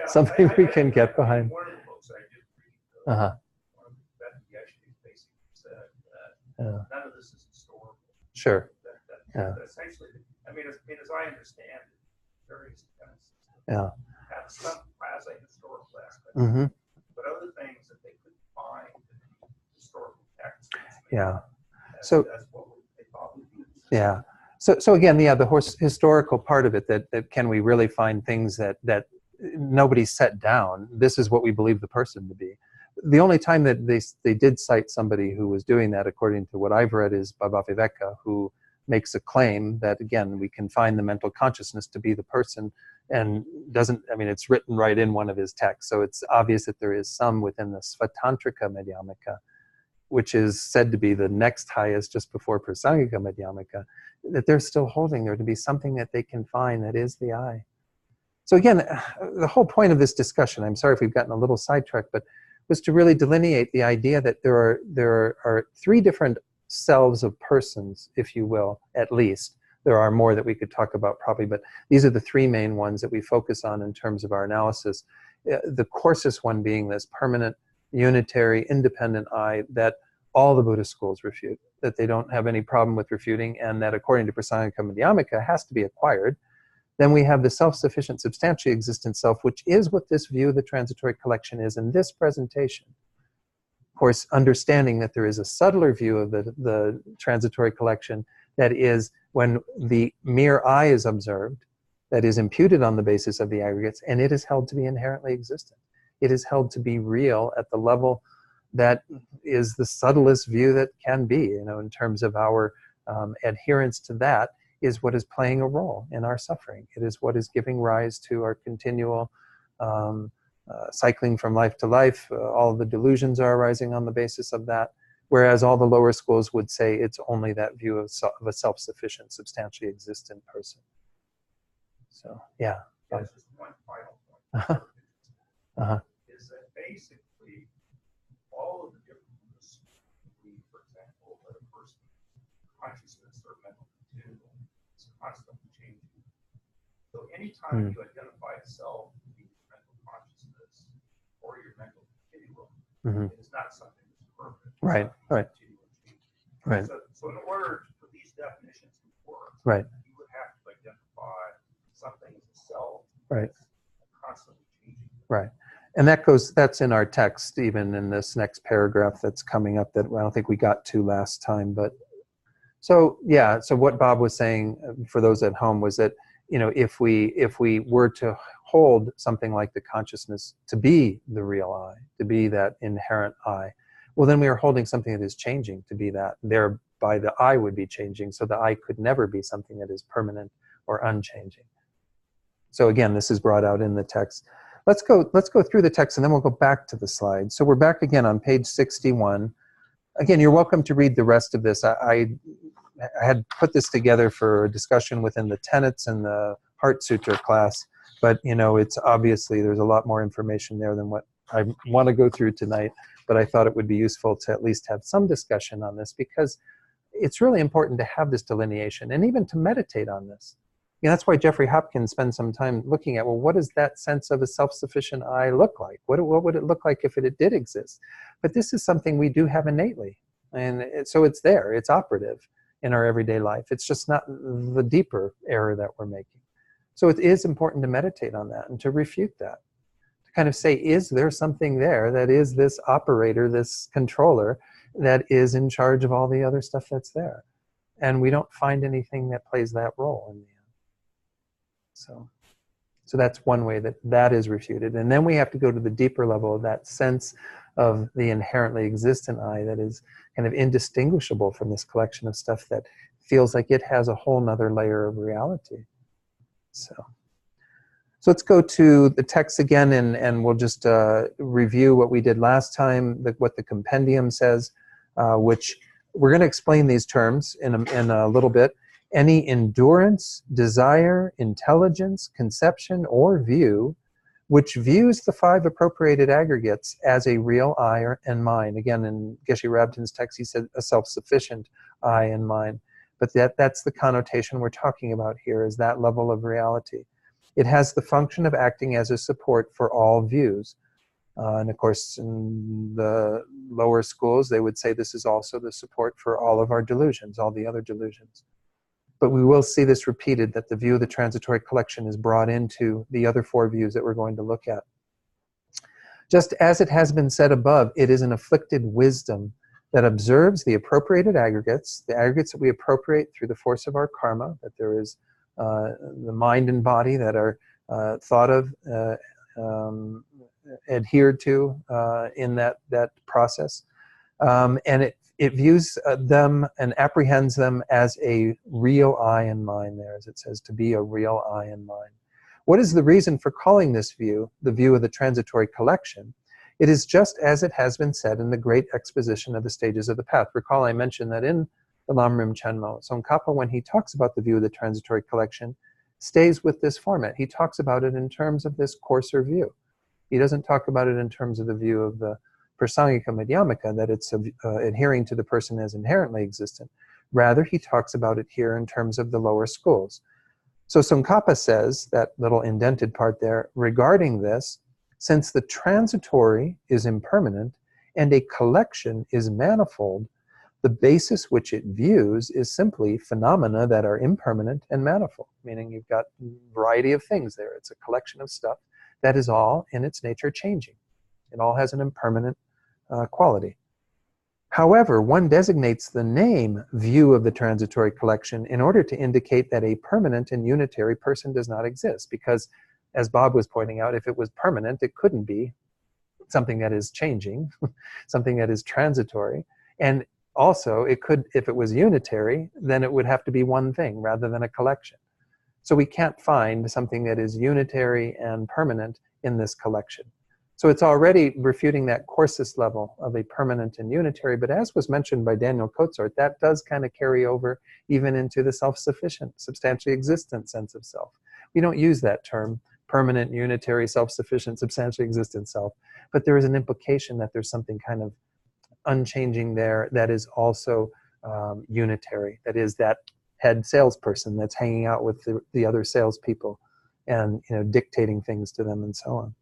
something we can get behind? One of the books I did read, one of that actually basically said that none of this is historical. Sure. That essentially, I mean, as I understand it, various kind of systems have some quasi-historical aspects, but other things that they could find in historical texts. So that's what they thought would be. Yeah. So again, the historical part of it, that can we really find things that nobody set down? This is what we believe the person to be. The only time that they did cite somebody who was doing that, according to what I've read, is Bhavaviveka, who makes a claim that, again, we can find the mental consciousness to be the person, and doesn't, I mean, it's written right in one of his texts, so it's obvious that there is some within the Svatantrika Madhyamaka, which is said to be the next highest just before Prasangika Madhyamaka, that they're still holding there to be something that they can find that is the I. So again, the whole point of this discussion, I'm sorry if we've gotten a little sidetracked, but was to really delineate the idea that there are three different selves of persons, if you will, at least. There are more that we could talk about probably, but these are the three main ones that we focus on in terms of our analysis. The coarsest one being this permanent, unitary, independent I that all the Buddhist schools refute, that they don't have any problem with refuting, and that according to Prasangika Madhyamaka has to be acquired. Then we have the self-sufficient, substantially existent self, which is what this view of the transitory collection is in this presentation. Of course, understanding that there is a subtler view of the transitory collection that is when the mere I is observed, that is imputed on the basis of the aggregates, and it is held to be inherently existent. It is held to be real at the level that is the subtlest view that can be, you know, in terms of our adherence to that is what is playing a role in our suffering. It is what is giving rise to our continual cycling from life to life. All of the delusions are arising on the basis of that, whereas all the lower schools would say it's only that view of a self-sufficient, substantially existent person. So, yeah. There's just one final point. Is that basically all of the different groups, for example, that a person's consciousness or mental continuum is constantly changing. So anytime you identify a self with your mental consciousness or your mental continuum, it is not something that's permanent. Right, right. Right. So in order for these definitions to work, right, you would have to identify something as a self right, that's constantly changing. Right. And that's in our text, even in this next paragraph that's coming up that I don't think we got to last time. But so, yeah, so what Bob was saying for those at home was that, you know, if we were to hold something like the consciousness to be the real I, to be that inherent I, well, then we are holding something that is changing to be that. Thereby the I would be changing, so the I could never be something that is permanent or unchanging. So again, this is brought out in the text. Let's go through the text and then we'll go back to the slide. So we're back again on page 61. Again, you're welcome to read the rest of this. I had put this together for a discussion within the tenets and the Heart Sutra class, but you know, it's obviously there's a lot more information there than what I want to go through tonight, but I thought it would be useful to at least have some discussion on this because it's really important to have this delineation and even to meditate on this. You know, that's why Jeffrey Hopkins spends some time looking at, well, what does that sense of a self-sufficient I look like? What would it look like if it did exist? But this is something we do have innately. And so it's there, it's operative in our everyday life. It's just not the deeper error that we're making. So it is important to meditate on that and to refute that. To kind of say, is there something there that is this operator, this controller, that is in charge of all the other stuff that's there? And we don't find anything that plays that role in the end. So that's one way that is refuted. And then we have to go to the deeper level of that sense of the inherently existent I that is kind of indistinguishable from this collection of stuff that feels like it has a whole nother layer of reality. So let's go to the text again and we'll just review what we did last time, what the compendium says, which we're going to explain these terms in a little bit. Any endurance, desire, intelligence, conception, or view which views the five appropriated aggregates as a real I and mind. Again, in Geshe Rabdin's text, he said a self-sufficient I and mind. But that's the connotation we're talking about here, is that level of reality. It has the function of acting as a support for all views. And of course, in the lower schools, they would say this is also the support for all of our delusions, all the other delusions. But we will see this repeated, that the view of the transitory collection is brought into the other four views that we're going to look at. Just as it has been said above, it is an afflicted wisdom that observes the appropriated aggregates, the aggregates that we appropriate through the force of our karma, that there is the mind and body that are thought of, adhered to in that process. And it views them and apprehends them as a real I and mind there, as it says, to be a real I and mind. What is the reason for calling this view the view of the transitory collection? It is just as it has been said in the great exposition of the stages of the path. Recall I mentioned that in the Lamrim Chenmo, Tsongkhapa, when he talks about the view of the transitory collection, stays with this format. He talks about it in terms of this coarser view. He doesn't talk about it in terms of the view of the Prasangika Madhyamaka, that it's adhering to the person as inherently existent. Rather, he talks about it here in terms of the lower schools. So Tsongkhapa says, that little indented part there, regarding this, since the transitory is impermanent and a collection is manifold, the basis which it views is simply phenomena that are impermanent and manifold, meaning you've got a variety of things there. It's a collection of stuff that is all in its nature changing. It all has an impermanent quality. However, one designates the name view of the transitory collection in order to indicate that a permanent and unitary person does not exist. Because, as Bob was pointing out, if it was permanent, it couldn't be something that is changing, something that is transitory. And also, it could, if it was unitary, then it would have to be one thing rather than a collection. So we can't find something that is unitary and permanent in this collection. So it's already refuting that coarsest level of a permanent and unitary, but as was mentioned by Daniel Kotzort, that does kind of carry over even into the self-sufficient, substantially existent sense of self. We don't use that term, permanent, unitary, self-sufficient, substantially existent self, but there is an implication that there's something kind of unchanging there that is also unitary, that is that head salesperson that's hanging out with the other salespeople and dictating things to them and so on.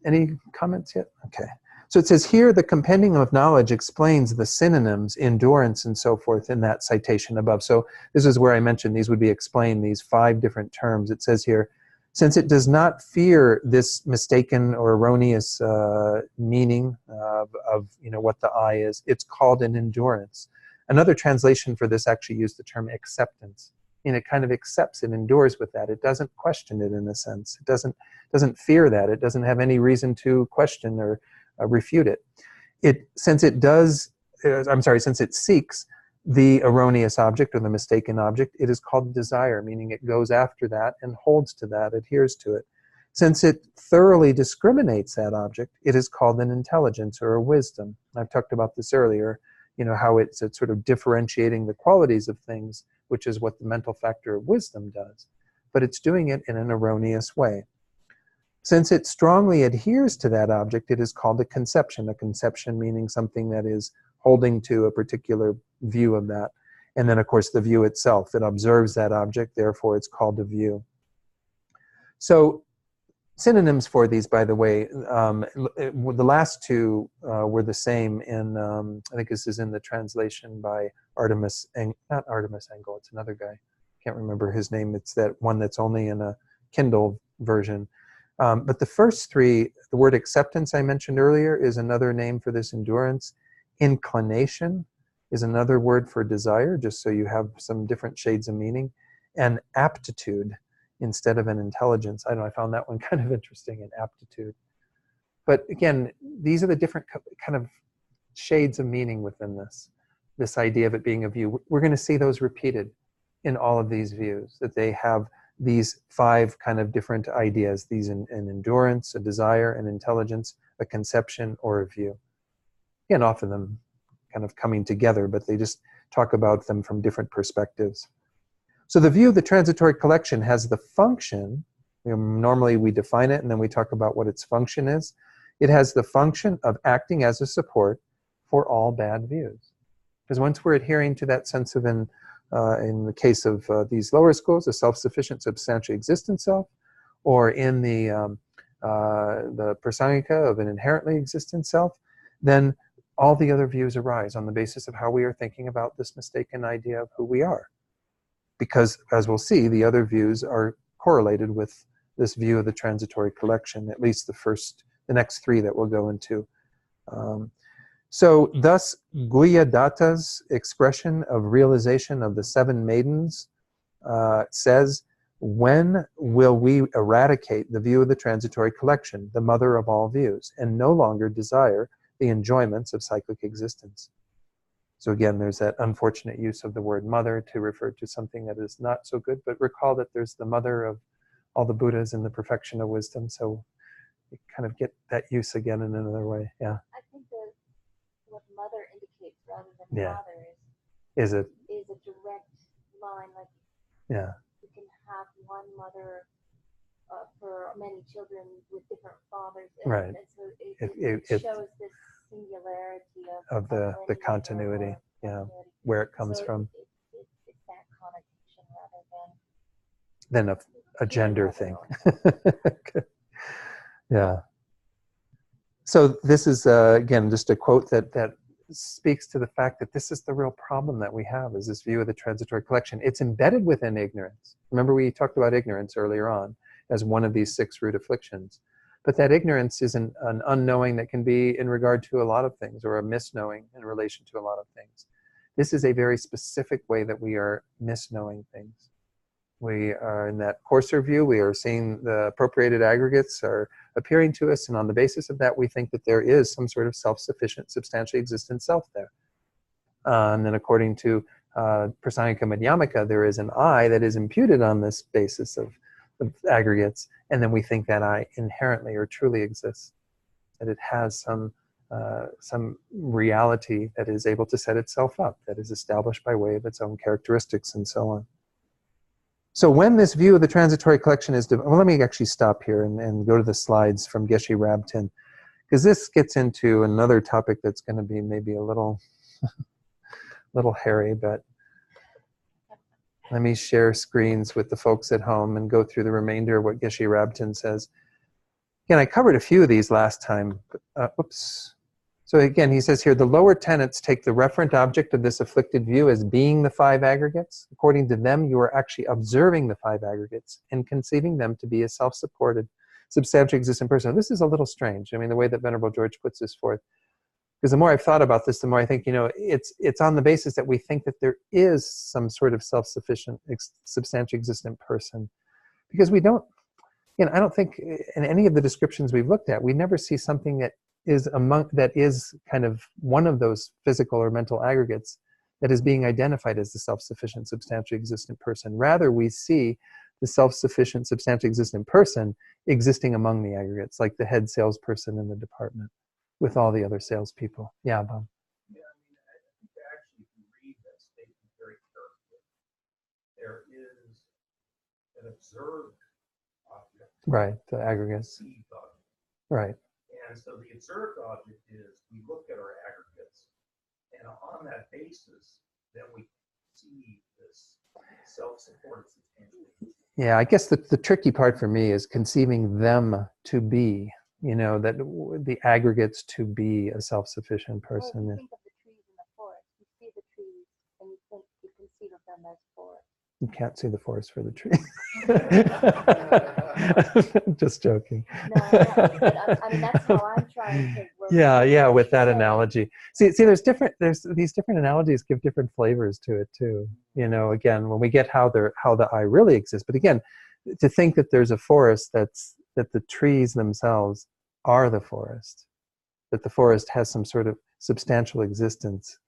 Any comments yet? Okay. So it says here, the Compendium of Knowledge explains the synonyms, endurance, and so forth in that citation above. So this is where I mentioned these would be explained, these 5 different terms. It says here, since it does not fear this mistaken or erroneous meaning of what the I is, it's called an endurance. Another translation for this actually used the term acceptance. And it kind of accepts it, endures with that. It doesn't question it in a sense. It doesn't fear that. It doesn't have any reason to question or refute it. Since it seeks the erroneous object or the mistaken object, it is called desire, meaning it goes after that and holds to that, adheres to it. Since it thoroughly discriminates that object, it is called an intelligence or a wisdom. I've talked about this earlier, how it's sort of differentiating the qualities of things, which is what the mental factor of wisdom does. But it's doing it in an erroneous way. Since it strongly adheres to that object, it is called a conception meaning something that is holding to a particular view of that. And then, of course, the view itself. It observes that object, therefore it's called a view. So synonyms for these, by the way, the last 2 were the same in, I think this is in the translation by not Artemis Engel, it's another guy. Can't remember his name. It's that one that's only in a Kindle version. But the first 3, the word acceptance I mentioned earlier is another name for this endurance. Inclination is another word for desire, just so you have some different shades of meaning. And aptitude instead of an intelligence. I don't know, I found that one kind of interesting, an aptitude. But again, these are the different kind of shades of meaning within this idea of it being a view. We're going to see those repeated in all of these views, that they have these 5 kind of different ideas, these an endurance, a desire, an intelligence, a conception, or a view. Again, often them kind of coming together, but they just talk about them from different perspectives. So the view of the transitory collection has the function, normally we define it and then we talk about what its function is. It has the function of acting as a support for all bad views. Because once we're adhering to that sense of, in the case of these lower schools, a self-sufficient, substantially existent self, or in the prasangika of an inherently existent self, then all the other views arise on the basis of how we are thinking about this mistaken idea of who we are. Because, as we'll see, the other views are correlated with this view of the transitory collection, at least the next 3 that we'll go into. So thus, Guhyadatta's expression of realization of the 7 maidens says, when will we eradicate the view of the transitory collection, the mother of all views, and no longer desire the enjoyments of cyclic existence? So again, there's that unfortunate use of the word mother to refer to something that is not so good, but recall that there's the mother of all the Buddhas and the perfection of wisdom, so you kind of get that use again in another way. Yeah. I think that what mother indicates rather than father Is a direct line, like yeah. you can have one mother for many children with different fathers. Right. And so It it shows this singularity of the lineage continuity, or yeah, continuity. where it comes So from, it's that connotation rather than than a gender thing. biological. Yeah. So this is again just a quote that speaks to the fact that this is the real problem that we have, is this view of the transitory collection. It's embedded within ignorance. Remember, we talked about ignorance earlier on as one of these 6 root afflictions. But that ignorance is an unknowing that can be in regard to a lot of things, or a misknowing in relation to a lot of things. This is a very specific way that we are misknowing things. We are in that coarser view, we are seeing the appropriated aggregates are appearing to us, and on the basis of that we think that there is some sort of self-sufficient, substantially existent self there. And then according to Prasangika Madhyamaka, there is an I that is imputed on this basis of aggregates, and then we think that I inherently or truly exists, that it has some reality that is able to set itself up, that is established by way of its own characteristics and so on. So when this view of the transitory collection is, well, let me actually stop here and go to the slides from Geshe Rabtin, because this gets into another topic that's going to be maybe a little hairy, but let me share screens with the folks at home and go through the remainder of what Geshe Rabtin says. Again, I covered a few of these last time. Oops. So again, he says here, the lower tenets take the referent object of this afflicted view as being the 5 aggregates. According to them, you are actually observing the 5 aggregates and conceiving them to be a self-supported, substantially existent person. This is a little strange, I mean, the way that Venerable George puts this forth. Because the more I've thought about this, the more I think, it's on the basis that we think that there is some sort of self-sufficient, substantially existent person. Because we don't, I don't think in any of the descriptions we've looked at, we never see something that is kind of one of those physical or mental aggregates that is being identified as the self-sufficient, substantially existent person. Rather, we see the self-sufficient, substantially existent person existing among the aggregates, like the head salesperson in the department with all the other salespeople. Yeah, Bob. Yeah, I think actually, if you read that statement very carefully, there is an observed object. Right, the aggregates. Perceived object. Right. And so the observed object is, we look at our aggregates, and on that basis, then we see this self-supported substantially. Yeah, I guess the tricky part for me is conceiving them to be, that the aggregates to be a self-sufficient person. Well, if you think of the trees in the forest, you see the trees and you conceive of them as forest. You can't see the forest for the tree. Just joking. No, but I mean, that's how I'm trying to work. Yeah, with that analogy. See, there's these different analogies give different flavors to it too. Again, when we get how the I really exists. But again, to think that there's a forest that the trees themselves are the forest, that the forest has some sort of substantial existence.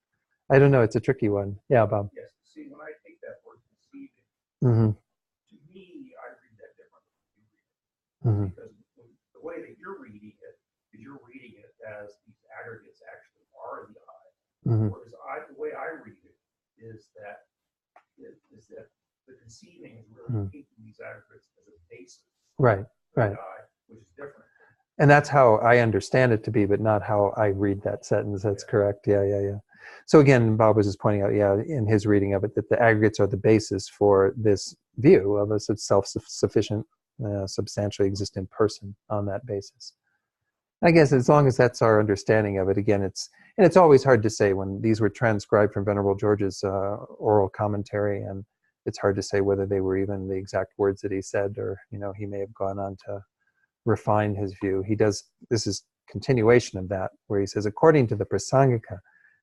I don't know, it's a tricky one. Yeah, Bob. Yes, see, when I take that word conceiving, Mm-hmm. to me, I read that differently than you read it. Mm-hmm. Because the way that you're reading it, is you're reading it as these aggregates actually are the I. Mm-hmm. Whereas the way I read it is that the conceiving is really taking these aggregates as a basis. Right. For the I, which is different. And that's how I understand it to be, but not how I read that sentence. That's correct. Yeah. So again, Bob was just pointing out, in his reading of it, that the aggregates are the basis for this view of a self-sufficient, substantially existent person on that basis. I guess as long as that's our understanding of it, again, it's always hard to say when these were transcribed from Venerable George's oral commentary, and it's hard to say whether they were even the exact words that he said, or he may have gone on to refine his view. This is continuation of that, where he says, according to the Prasangika,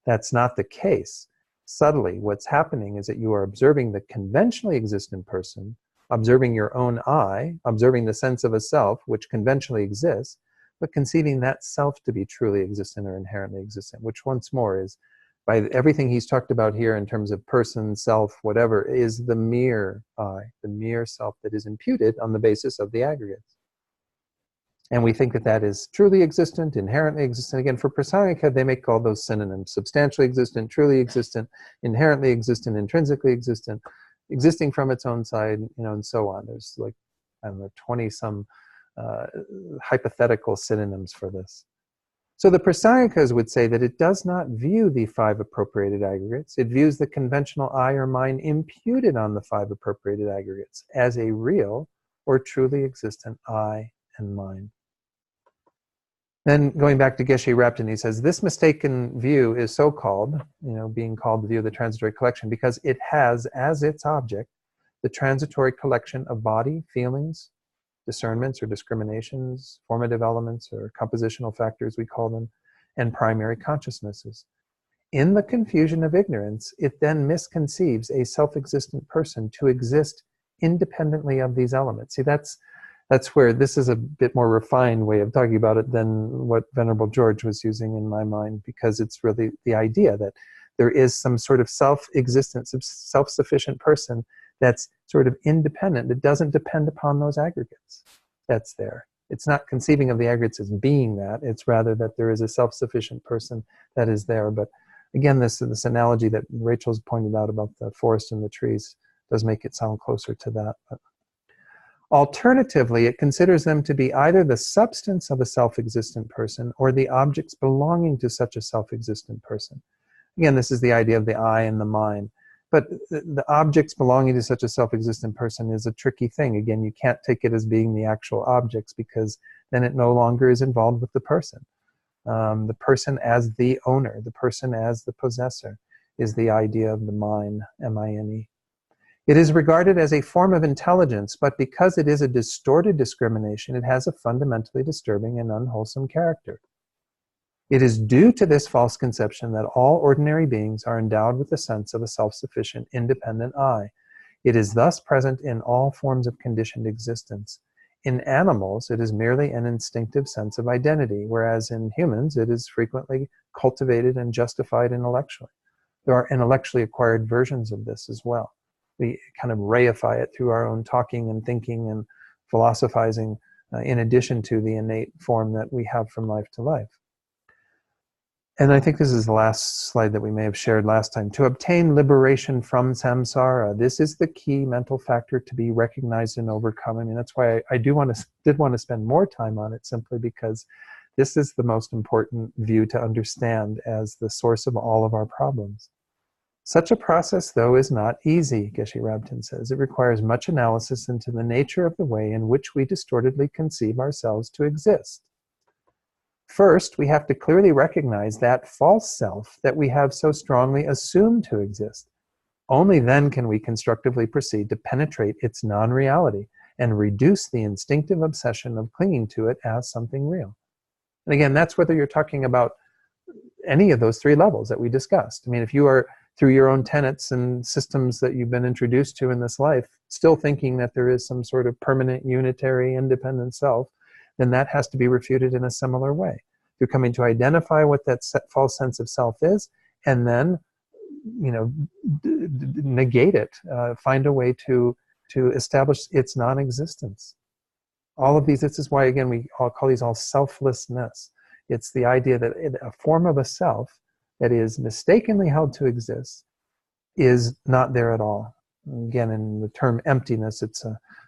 that's not the case. Subtly, what's happening is that you are observing the conventionally existent person, observing your own I, observing the sense of a self, which conventionally exists, but conceiving that self to be truly existent or inherently existent, which once more is, by everything he's talked about here in terms of person, self, whatever, is the mere I, the mere self that is imputed on the basis of the aggregates. And we think that is truly existent, inherently existent. Again, for Prasangika, they make all those synonyms: substantially existent, truly existent, inherently existent, intrinsically existent, existing from its own side, and so on. There's like, I don't know, 20-some hypothetical synonyms for this. So the Prasangicas would say that it does not view the 5 appropriated aggregates. It views the conventional I or mine imputed on the 5 appropriated aggregates as a real or truly existent I and mine. Then going back to Geshe Rabten, he says, this mistaken view is so called, being called the view of the transitory collection, because it has as its object the transitory collection of body, feelings, discernments or discriminations, formative elements or compositional factors, we call them, and primary consciousnesses. In the confusion of ignorance, it then misconceives a self-existent person to exist independently of these elements. See, that's where this is a bit more refined way of talking about it than what Venerable George was using in my mind, because it's really the idea that there is some sort of self-existent, self-sufficient person that's sort of independent, that doesn't depend upon those aggregates that's there. It's not conceiving of the aggregates as being that, it's rather that there is a self-sufficient person that is there. But again, this analogy that Rachel's pointed out about the forest and the trees does make it sound closer to that. But alternatively, it considers them to be either the substance of a self-existent person or the objects belonging to such a self-existent person. Again, this is the idea of the I and the mine. But the objects belonging to such a self-existent person is a tricky thing. Again, you can't take it as being the actual objects, because then it no longer is involved with the person. The person as the owner, the person as the possessor, is the idea of the mine, M-I-N-E. It is regarded as a form of intelligence, but because it is a distorted discrimination, it has a fundamentally disturbing and unwholesome character. It is due to this false conception that all ordinary beings are endowed with the sense of a self-sufficient, independent I. It is thus present in all forms of conditioned existence. In animals, it is merely an instinctive sense of identity, whereas in humans, it is frequently cultivated and justified intellectually. There are intellectually acquired versions of this as well. We kind of reify it through our own talking and thinking and philosophizing, in addition to the innate form that we have from life to life. And I think this is the last slide that we may have shared last time. To obtain liberation from samsara, this is the key mental factor to be recognized and overcome. I mean, that's why I did want to spend more time on it, simply because this is the most important view to understand as the source of all of our problems. Such a process, though, is not easy, Geshe Rabten says. It requires much analysis into the nature of the way in which we distortedly conceive ourselves to exist. First, we have to clearly recognize that false self that we have so strongly assumed to exist. Only then can we constructively proceed to penetrate its non-reality and reduce the instinctive obsession of clinging to it as something real. And again, that's whether you're talking about any of those 3 levels that we discussed. I mean, if you are, through your own tenets and systems that you've been introduced to in this life, still thinking that there is some sort of permanent, unitary, independent self, then that has to be refuted in a similar way. You're coming to identify what that false sense of self is, and then, negate it. Find a way to establish its non-existence. All of these, this is why, again, we all call these all selflessness. It's the idea that a form of a self that is mistakenly held to exist is not there at all. Again, in the term emptiness,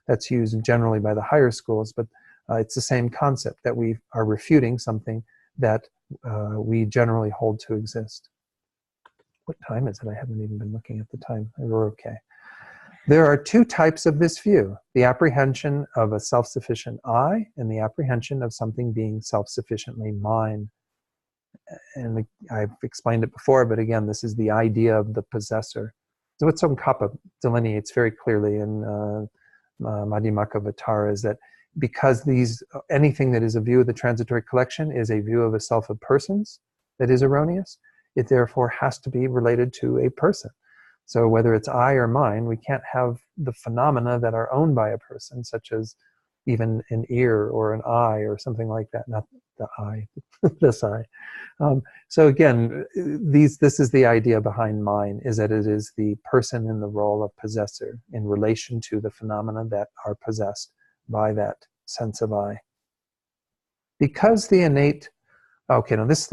that's used generally by the higher schools, but it's the same concept, that we are refuting something that we generally hold to exist. What time is it? I haven't even been looking at the time. We're okay. There are 2 types of this view: the apprehension of a self-sufficient I, and the apprehension of something being self-sufficiently mine. And I've explained it before, but again, this is the idea of the possessor. So what Tsongkhapa delineates very clearly in Madhyamaka Vatara is that because anything that is a view of the transitory collection is a view of a self of persons that is erroneous, it therefore has to be related to a person. So whether it's I or mine, we can't have the phenomena that are owned by a person, such as even an ear or an eye or something like that. Not the eye, this eye. So again, this is the idea behind mine, is that it is the person in the role of possessor in relation to the phenomena that are possessed by that sense of I. Because the innate, okay, now let's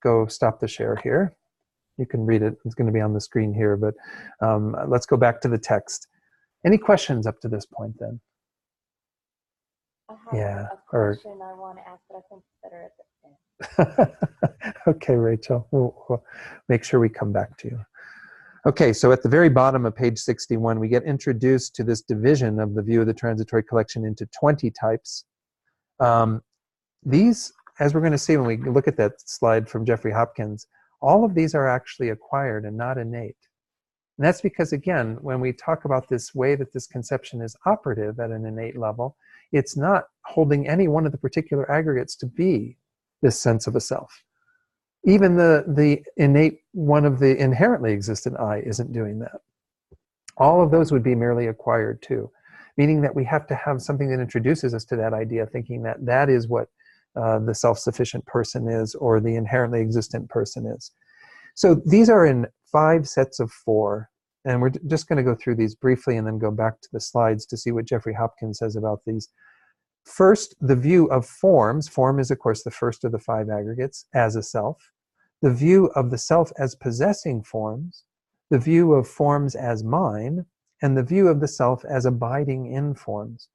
go stop the share here. You can read it, it's going to be on the screen here, but let's go back to the text. Any questions up to this point then? I have Yeah, a or- question I want to ask, but I think it's better at the end. Okay, Rachel, we'll make sure we come back to you. Okay, so at the very bottom of page 61, we get introduced to this division of the view of the transitory collection into 20 types. These, as we're going to see when we look at that slide from Jeffrey Hopkins, all of these are actually acquired and not innate. And that's because, again, when we talk about this way that this conception is operative at an innate level, it's not holding any one of the particular aggregates to be this sense of a self. Even the innate one of the inherently existent I isn't doing that. All of those would be merely acquired too, meaning that we have to have something that introduces us to that idea, thinking that that is what the self-sufficient person is, or the inherently existent person is. So these are in 5 sets of 4, and we're just going to go through these briefly and then go back to the slides to see what Jeffrey Hopkins says about these. First, the view of forms. Form is, of course, the first of the 5 aggregates as a self. The view of the self as possessing forms, the view of forms as mine, and the view of the self as abiding in forms.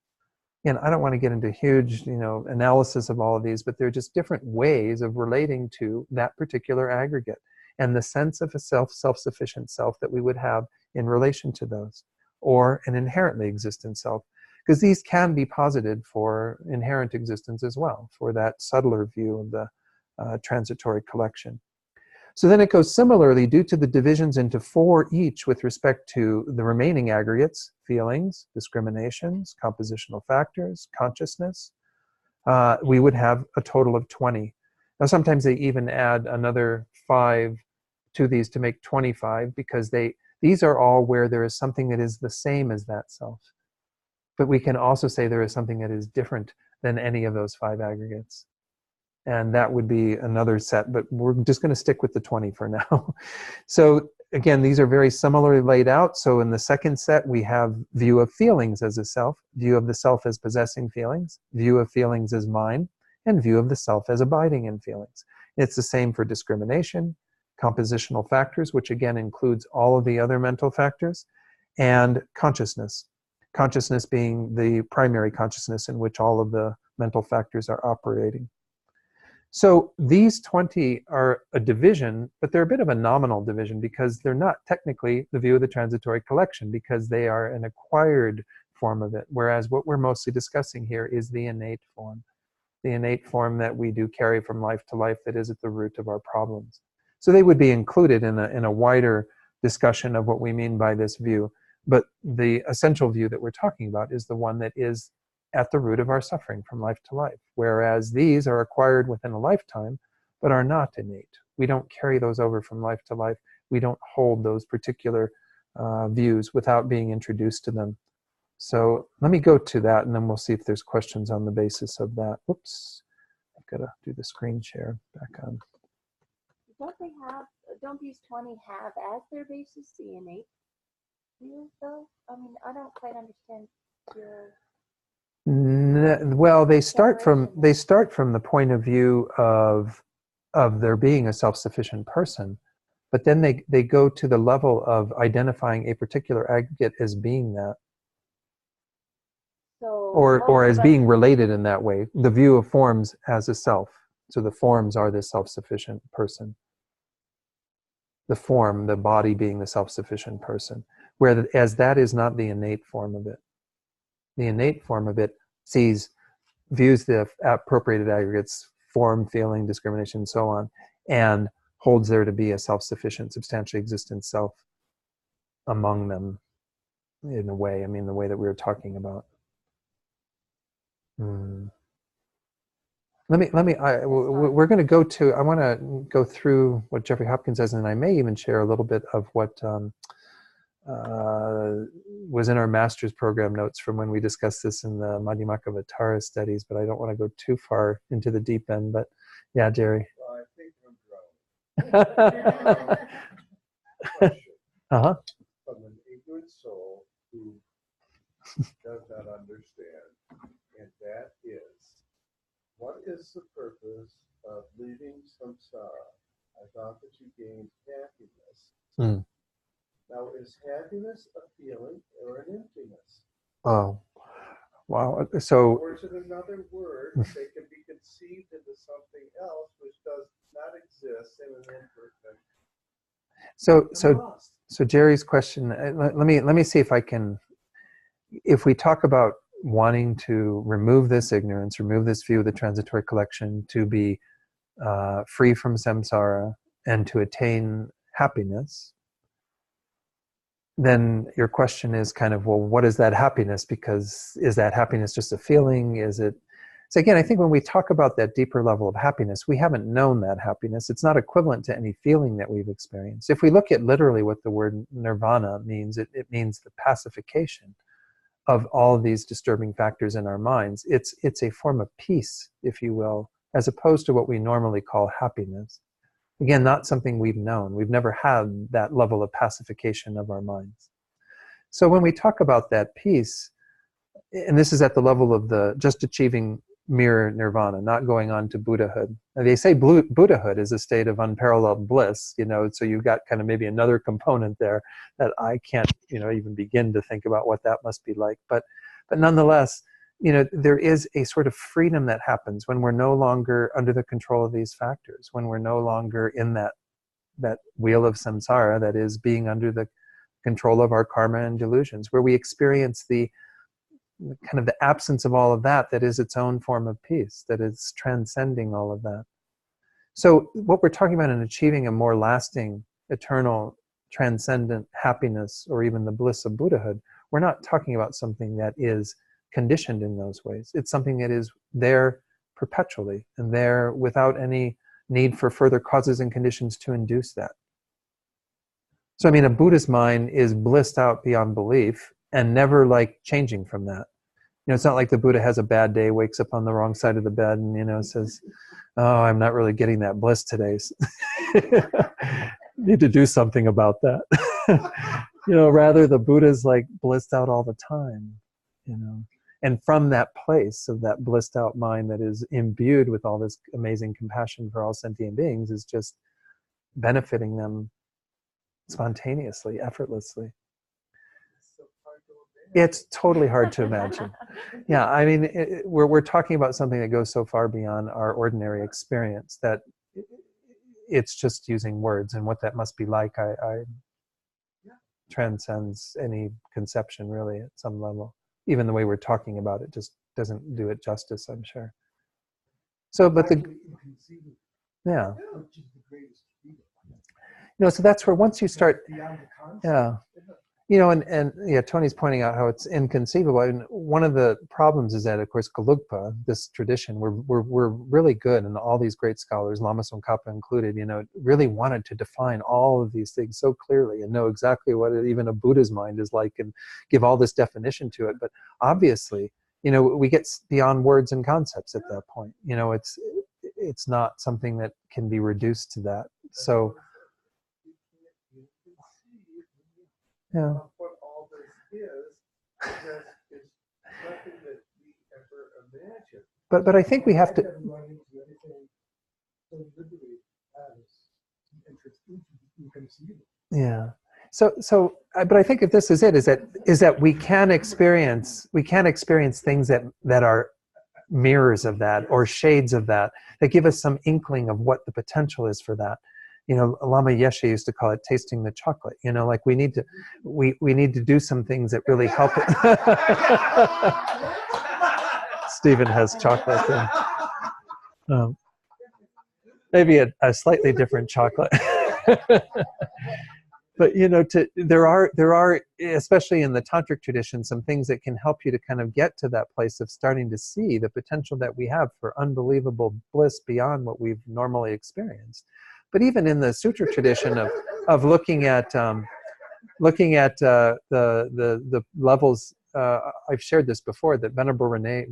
And I don't want to get into huge, analysis of all of these, but they're just different ways of relating to that particular aggregate and the sense of a self-sufficient self that we would have in relation to those, or an inherently existent self. Because these can be posited for inherent existence as well, for that subtler view of the transitory collection. So then it goes similarly due to the divisions into 4 each with respect to the remaining aggregates: feelings, discriminations, compositional factors, consciousness. We would have a total of 20. Now sometimes they even add another 5 to these to make 25, because these are all where there is something that is the same as that self. But we can also say there is something that is different than any of those 5 aggregates. And that would be another set, but we're just going to stick with the 20 for now. So again, these are very similarly laid out. So in the second set, we have view of feelings as a self, view of the self as possessing feelings, view of feelings as mine, and view of the self as abiding in feelings. It's the same for discrimination, compositional factors, which again includes all of the other mental factors, and consciousness. Consciousness being the primary consciousness in which all of the mental factors are operating. So these 20 are a division, but they're a bit of a nominal division because they're not technically the view of the transitory collection, because they are an acquired form of it. Whereas what we're mostly discussing here is the innate form that we do carry from life to life, that is at the root of our problems. So they would be included in a wider discussion of what we mean by this view. But the essential view that we're talking about is the one that is at the root of our suffering from life to life, whereas these are acquired within a lifetime, but are not innate. We don't carry those over from life to life. We don't hold those particular views without being introduced to them. So let me go to that, and then we'll see if there's questions on the basis of that. Whoops, I've got to do the screen share back on. Don't these 20 have as their basis the innate view, though? I mean, I don't quite understand your... Well, they start from the point of view of there being a self-sufficient person, but then they go to the level of identifying a particular aggregate as being that, or as being related in that way. The view of forms as a self. So the forms are the self-sufficient person. The form, the body being the self-sufficient person, whereas that is not the innate form of it. The innate form of it views the appropriated aggregates, form, feeling, discrimination, and so on, and holds there to be a self-sufficient, substantially existent self among them, in a way. I mean, the way that we were talking about. We're going to go to, I want to go through what Jeffrey Hopkins says, and I may even share a little bit of what was in our master's program notes from when we discussed this in the Madhyamaka studies, but I don't want to go too far into the deep end. But yeah, Jerry. Well, I think I'm drowning. Uh-huh. From an ignorant soul who does not understand, and that is, what is the purpose of leaving samsara? I thought that you gained happiness. Now, is happiness a feeling or an emptiness? Oh, wow. So, Or is it another word that can be conceived into something else which does not exist in an imperfect? so, Lost. so Jerry's question. Let me see if I can. If we talk about wanting to remove this ignorance, remove this view of the transitory collection, to be free from samsara, and to attain happiness, then your question is kind of, well, what is that happiness? Because is that happiness just a feeling? Is it? So again, I think when we talk about that deeper level of happiness, we haven't known that happiness. It's not equivalent to any feeling that we've experienced. If we look at literally what the word nirvana means, it means the pacification of all of these disturbing factors in our minds. It's a form of peace, if you will, as opposed to what we normally call happiness. Again, not something we've known. We've never had that level of pacification of our minds. So when we talk about that peace, and this is at the level of the just achieving mere nirvana, not going on to Buddhahood. And they say Buddhahood is a state of unparalleled bliss, so you've got kind of maybe another component there that I can't, even begin to think about what that must be like. But nonetheless, there is a sort of freedom that happens when we're no longer under the control of these factors, when we're no longer in that wheel of samsara, that is being under the control of our karma and delusions, where we experience the kind of the absence of all of that is its own form of peace, that is transcending all of that. So what we're talking about in achieving a more lasting, eternal, transcendent happiness, or even the bliss of Buddhahood, we're not talking about something that is conditioned in those ways. It's something that is there perpetually and there without any need for further causes and conditions to induce that. So a Buddha's mind is blissed out beyond belief and never changing from that. It's not like the Buddha has a bad day, wakes up on the wrong side of the bed and, says, oh, I'm not really getting that bliss today. Need to do something about that. Rather the Buddha's blissed out all the time, And from that place of that blissed out mind that is imbued with all this amazing compassion for all sentient beings is just benefiting them spontaneously, effortlessly. It's totally hard to imagine. Yeah, we're talking about something that goes so far beyond our ordinary experience that it's just using words, and what that must be like, I transcends any conception really at some level. Even the way we're talking about it just doesn't do it justice, I'm sure. So, but yeah. So that's where once you start, yeah. And Tony's pointing out how it's inconceivable. And one of the problems is that, of course, Gelugpa, this tradition, we're really good, and all these great scholars, Lama Tsongkhapa included, really wanted to define all of these things so clearly and know exactly what even a Buddha's mind is like and give all this definition to it. But obviously, we get beyond words and concepts at that point. It's not something that can be reduced to that. So. Yeah. What all this is because it's nothing that we ever imagined. But I think we have to. Yeah. So, but I think if this is it, is that we can experience things that are mirrors of that or shades of that give us some inkling of what the potential is for that. Lama Yeshe used to call it tasting the chocolate. We need to do some things that really help it. Stephen has chocolate there. Maybe a slightly different chocolate. But there are, especially in the tantric tradition, some things that can help you to kind of get to that place of starting to see the potential that we have for unbelievable bliss beyond what we've normally experienced. But even in the sutra tradition of looking at the levels, I've shared this before, that Venerable Rene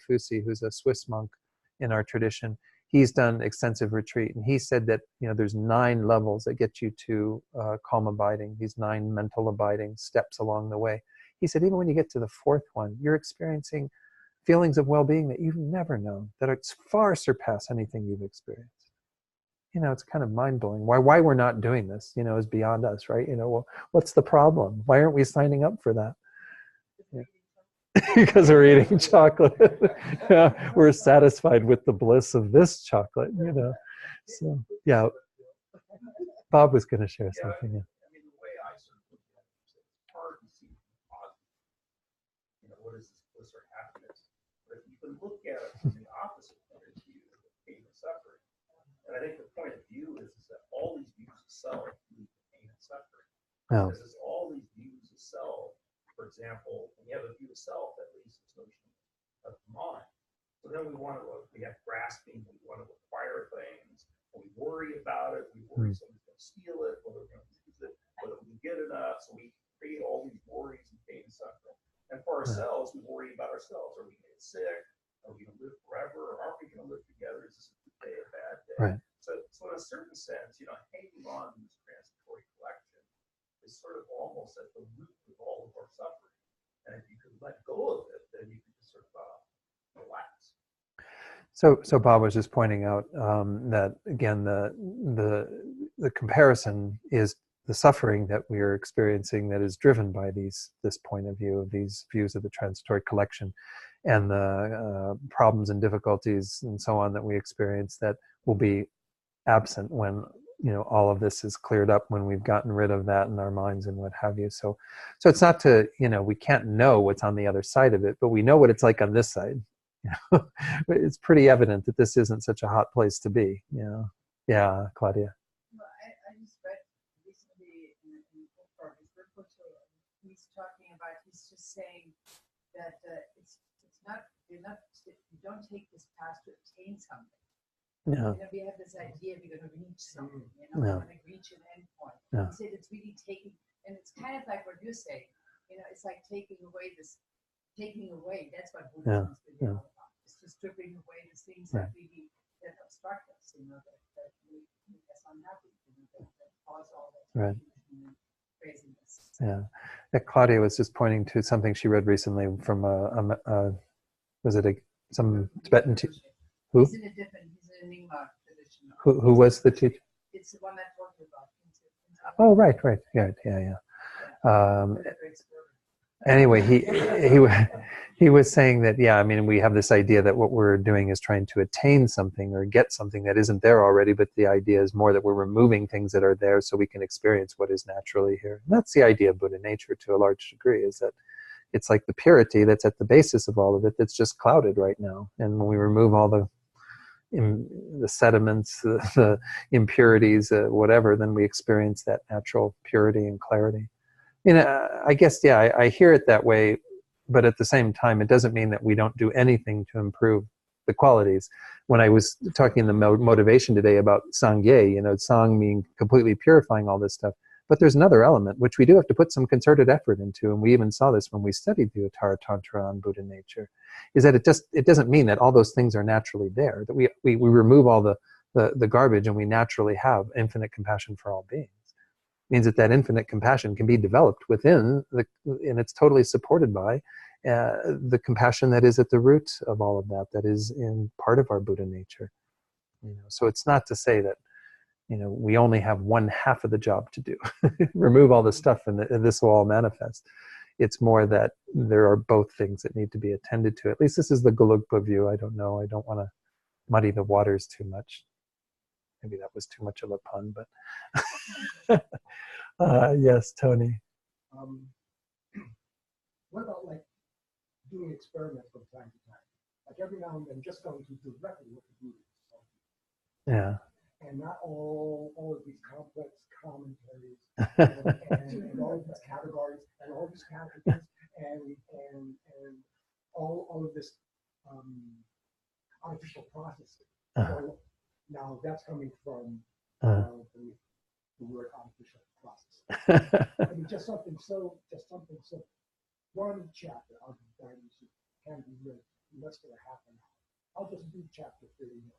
Fusi, who's a Swiss monk in our tradition, he's done extensive retreat, and he said that there's 9 levels that get you to calm abiding, these 9 mental abiding steps along the way. He said even when you get to the 4th one, you're experiencing feelings of well-being that you've never known, that far surpass anything you've experienced. it's kind of mind-blowing. Why we're not doing this, is beyond us, right? Well, what's the problem? Why aren't we signing up for that? Because we're eating chocolate. Yeah, we're satisfied with the bliss of this chocolate, So, yeah. Bob was going to share something. Yeah. I mean, the way I sort of look at it is it's hard to see the positive. What is this bliss or happiness? But you can look at it from the opposite point of view, pain and suffering. And I think the point of view is that all these views of self lead to pain and suffering. Oh. Because it's all these views of self. For example, when you have a view of self, that leads to this notion of mind. So then we have grasping, we want to acquire things, we worry about it, we worry somebody's going to steal it, whether we're going to use it, whether we can get enough. So we create all these worries and pain and suffering. And for ourselves, we worry about ourselves. Are we going to get sick? Are we going to live forever? Or aren't we going to live together? Is this a good day, a bad day? Right. So in a certain sense, hanging on to this transitory collection is sort of almost at the root of all of our suffering. And if you could let go of it, then you can just sort of relax. So Bob was just pointing out that again the comparison is the suffering that we are experiencing that is driven by this point of view, these views of the transitory collection, and the problems and difficulties and so on that we experience that will be absent when all of this is cleared up, when we've gotten rid of that in our minds and what have you. So it's not to we can't know what's on the other side of it, but we know what it's like on this side. It's pretty evident that this isn't such a hot place to be. Yeah, Claudia. Well, I just read recently in the book, he's talking about, he's just saying that it's not, you don't take this path to attain something. Yeah. We have this idea we're going to reach something, Yeah. we're going to reach an end point. Yeah. He said it's really taking, and it's kind of like what you're saying, it's like taking away, that's what Buddhism is really all about. It's just stripping away the things that really that obstruct us, that make us unhappy, that cause all that craziness. Yeah. Claudia was just pointing to something she read recently from some Tibetan teacher. Who? He's in a Nyingma tradition. Who was the teacher? It's the one I talked about. Oh, right. Yeah. Anyway, he was saying that, we have this idea that what we're doing is trying to attain something or get something that isn't there already, but the idea is more that we're removing things that are there so we can experience what is naturally here. And that's the idea of Buddha nature to a large degree, is that it's like the purity that's at the basis of all of it that's just clouded right now. And when we remove all the sediments, the impurities, whatever, then we experience that natural purity and clarity. I guess, I hear it that way, but at the same time, it doesn't mean that we don't do anything to improve the qualities. When I was talking in the motivation today about Sangye, Sang meaning completely purifying all this stuff, but there's another element which we do have to put some concerted effort into, and we even saw this when we studied the Uttara Tantra on Buddha nature, is that it doesn't mean that all those things are naturally there, that we remove all the garbage and we naturally have infinite compassion for all beings. Means that infinite compassion can be developed within and it's totally supported by the compassion that is at the root of all of that is in part of our Buddha nature. So it's not to say that we only have one half of the job to do, remove all the stuff and this will all manifest. It's more that there are both things that need to be attended to. At least this is the Gelugpa view. I don't know. I don't want to muddy the waters too much. Maybe that was too much of a pun, but yes, Tony. What about doing experiments from time to time? Like every now and then, just going to directly look at Buddhism. Yeah. And not all of these complex commentaries and all of these categories and all these categories and all of this artificial processing. So now that's coming from the word artificial processing. I mean, just something so one chapter of the guidance can be read in less than a half an hour. I'll just do chapter 31.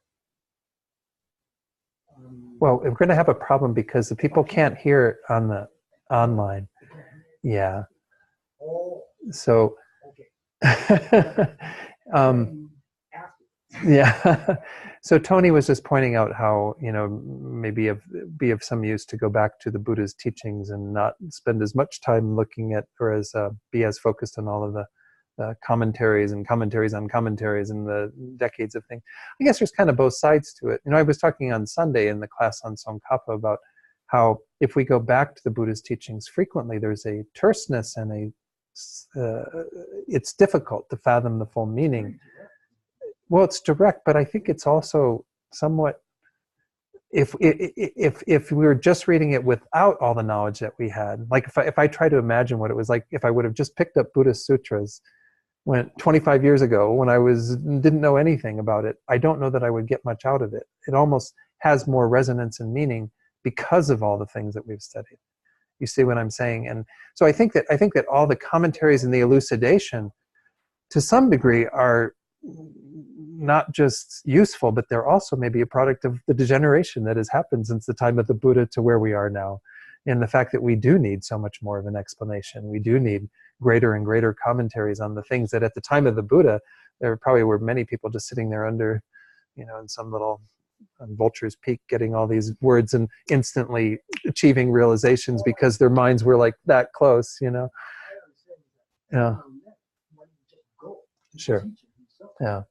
Well, we're going to have a problem because the people can't hear it on the online. Yeah. Oh. So. Okay. Yeah. So Tony was just pointing out how, maybe be of some use to go back to the Buddha's teachings and not spend as much time looking at, or be as focused on all of the commentaries and commentaries on commentaries and the decades of things. I guess there's kind of both sides to it. I was talking on Sunday in the class on Tsongkhapa about how if we go back to the Buddha's teachings frequently, there's a terseness and it's difficult to fathom the full meaning. Well, it's direct, but I think it's also somewhat, if we were just reading it without all the knowledge that we had, like if I try to imagine what it was like if I would have just picked up Buddhist sutras 25 years ago when I didn't know anything about it, I don't know that I would get much out of it. It almost has more resonance and meaning because of all the things that we've studied. You see what I'm saying? And so I think that all the commentaries and the elucidation, to some degree, are not just useful, but they're also maybe a product of the degeneration that has happened since the time of the Buddha to where we are now. And the fact that we do need so much more of an explanation. We do need greater and greater commentaries on the things that at the time of the Buddha, there probably were many people just sitting there under, in some little on Vulture's Peak, getting all these words and instantly achieving realizations because their minds were like that close, Yeah. Sure. Yeah.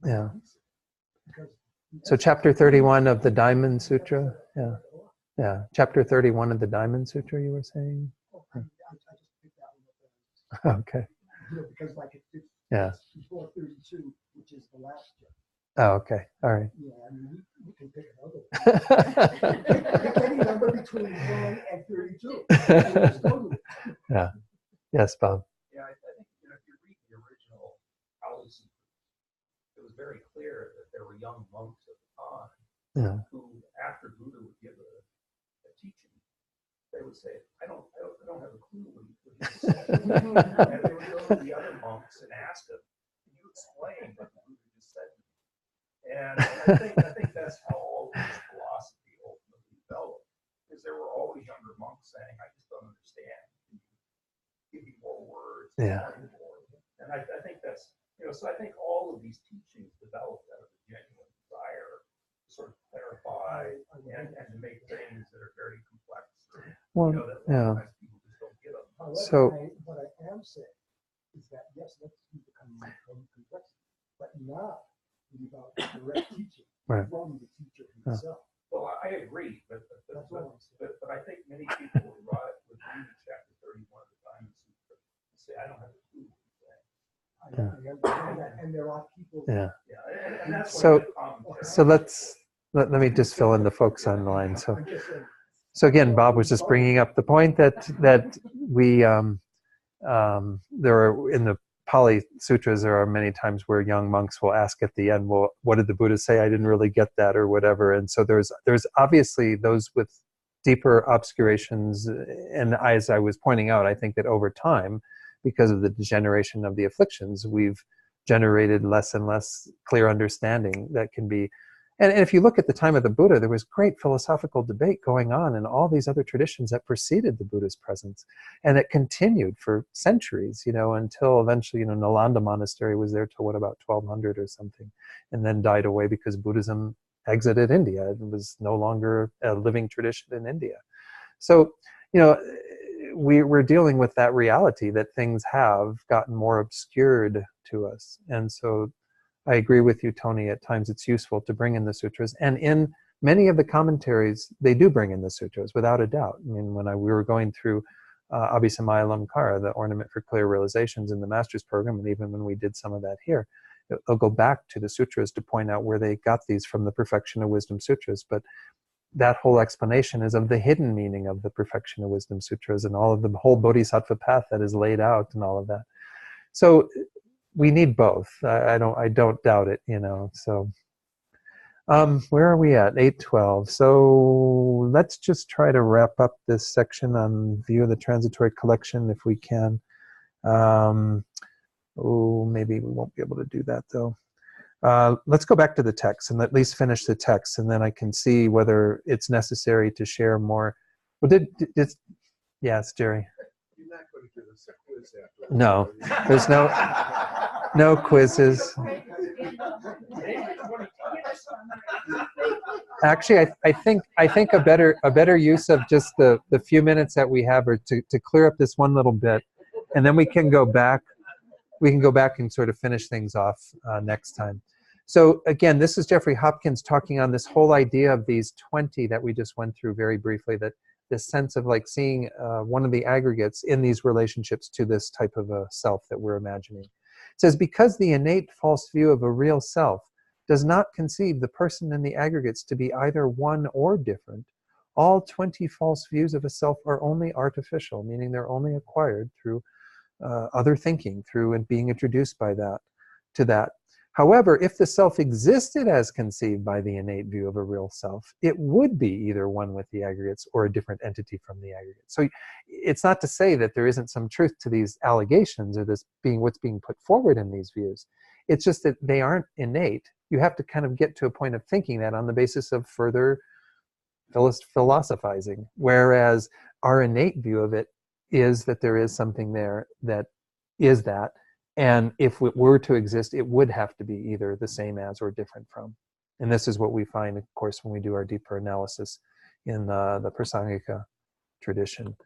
Yeah. So chapter 31 of the Diamond Sutra. Yeah. Yeah. Chapter 31 of the Diamond Sutra, you were saying? Okay. Because Yeah. before 32, which is the last chapter. Oh, okay. All right. Yeah, we can pick another one. Pick any number between 1 and 32. Let's go with it. Yeah. Yes, Bob. Yeah, I think if you read the original Pali Sutra, it was very clear that there were young monks at the time who, after Buddha would give a teaching, they would say, I don't have a clue what he's saying. And they would go to the other monks and ask them, can you explain what the Buddha just said to me? And I think that's how all this philosophy ultimately developed, because there were always younger monks saying, I just don't understand. Can you give me more words? Yeah. More? And I think that's, so I think all of these teachings developed out of a genuine desire to sort of clarify and to make things that are very complex. Well, That yeah. people just don't get them. However, So- what I am saying is that, yes, let's become complex, but not without direct teaching Right. from the teacher himself. Well, I agree, but That's all I'm saying. I think many people would read chapter 31 of the Diamond Sutra and say, I don't have a clue what he's saying. And there are people. Yeah. Yeah, and that's So- why the commentary. So let me just fill in the folks online. So I'm just saying, again, Bob was just bringing up the point that we there are in the Pali Sutras, there are many times where young monks will ask at the end, well, what did the Buddha say? I didn't really get that, or whatever. And so there's obviously those with deeper obscurations. And as I was pointing out, I think that over time, because of the degeneration of the afflictions, we've generated less and less clear understanding that can be. And if you look at the time of the Buddha, there was great philosophical debate going on in all these other traditions that preceded the Buddha's presence. And it continued for centuries, until eventually, Nalanda Monastery was there till about 1200 or something, and then died away because Buddhism exited India. It was no longer a living tradition in India. So, we're dealing with that reality that things have gotten more obscured to us. And so I agree with you, Tony. At times it's useful to bring in the sutras. And in many of the commentaries, they do bring in the sutras, without a doubt. I mean, we were going through Abhisamaya Lamkara, the Ornament for Clear Realizations in the Master's Program, and even when we did some of that here, they'll go back to the sutras to point out where they got these from the Perfection of Wisdom Sutras. But that whole explanation is of the hidden meaning of the Perfection of Wisdom Sutras and all of the whole Bodhisattva path that is laid out and all of that. So we need both. I don't doubt it, So where are we at? 8:12. So let's just try to wrap up this section on view of the transitory collection if we can. Maybe we won't be able to do that though. Let's go back to the text and at least finish the text, and then I can see whether it's necessary to share more. Well, yes, Jerry. You're not going to give us a quiz after. No, there's no. No quizzes. Actually, I think a better use of just the few minutes that we have are to clear up this one little bit, and then we can go back. We can go back and sort of finish things off next time. So again, this is Jeffrey Hopkins talking on this whole idea of these 20 that we just went through very briefly, that this sense of like seeing one of the aggregates in these relationships to this type of a self that we're imagining. It says, because the innate false view of a real self does not conceive the person and the aggregates to be either one or different, all 20 false views of a self are only artificial, meaning they're only acquired through other thinking, through and being introduced by that to that. However, if the self existed as conceived by the innate view of a real self, it would be either one with the aggregates or a different entity from the aggregates. So it's not to say that there isn't some truth to these allegations or this being what's being put forward in these views. It's just that they aren't innate. You have to kind of get to a point of thinking that on the basis of further philosophizing, whereas our innate view of it is that there is something there that is that. And if it were to exist, it would have to be either the same as or different from. And this is what we find, of course, when we do our deeper analysis in the Prasangika tradition.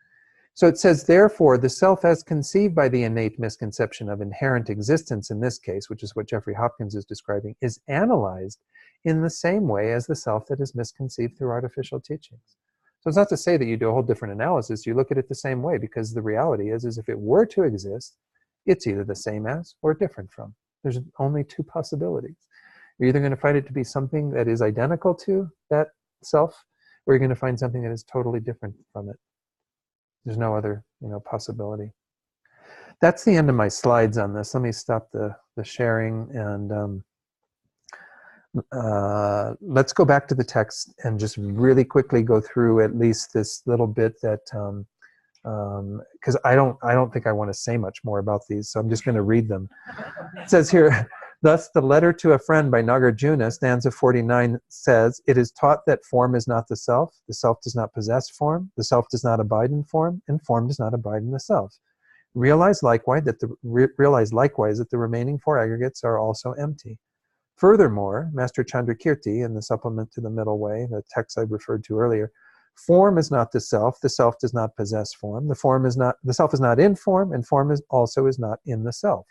So it says, therefore, the self as conceived by the innate misconception of inherent existence in this case, which is what Jeffrey Hopkins is describing, is analyzed in the same way as the self that is misconceived through artificial teachings. So it's not to say that you do a whole different analysis. You look at it the same way, because the reality is if it were to exist, it's either the same as or different from. There's only two possibilities. You're either going to find it to be something that is identical to that self, or you're going to find something that is totally different from it. There's no other, possibility. That's the end of my slides on this. Let me stop the sharing, and let's go back to the text and just really quickly go through at least this little bit that because I don't think I want to say much more about these, so I'm just going to read them. It says here, thus the letter to a friend by Nagarjuna, stanza 49, says, it is taught that form is not the self does not possess form, the self does not abide in form, and form does not abide in the self. Realize likewise that the remaining four aggregates are also empty. Furthermore, Master Chandrakirti, in the supplement to the Middle Way, the text I referred to earlier, form is not the self does not possess form, the self is not in form, and form also is not in the self.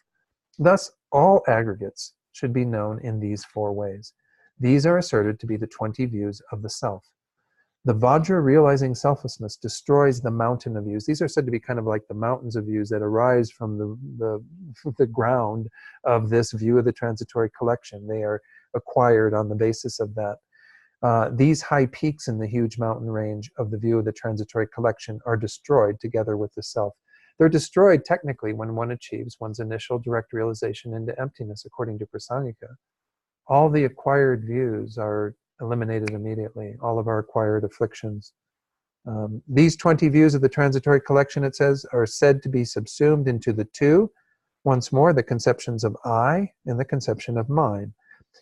Thus, all aggregates should be known in these four ways. These are asserted to be the 20 views of the self. The Vajra realizing selflessness destroys the mountain of views. These are said to be kind of like the mountains of views that arise from the ground of this view of the transitory collection. They are acquired on the basis of that. These high peaks in the huge mountain range of the view of the transitory collection are destroyed together with the self. They're destroyed technically when one achieves one's initial direct realization into emptiness, according to Prasangika. All the acquired views are eliminated immediately, all of our acquired afflictions. These 20 views of the transitory collection, it says, are said to be subsumed into the two, once more, the conceptions of I and the conception of mine.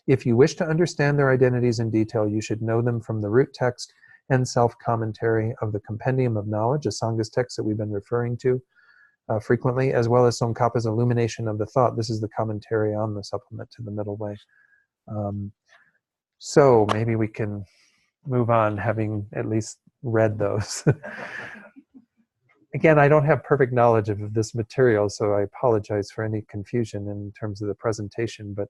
If you wish to understand their identities in detail, you should know them from the root text and self-commentary of the Compendium of Knowledge, a Sanga's text that we've been referring to frequently, as well as Tsongkhapa's Illumination of the Thought. This is the commentary on the supplement to the Middle Way. So maybe we can move on, having at least read those. Again, I don't have perfect knowledge of this material, so I apologize for any confusion in terms of the presentation, but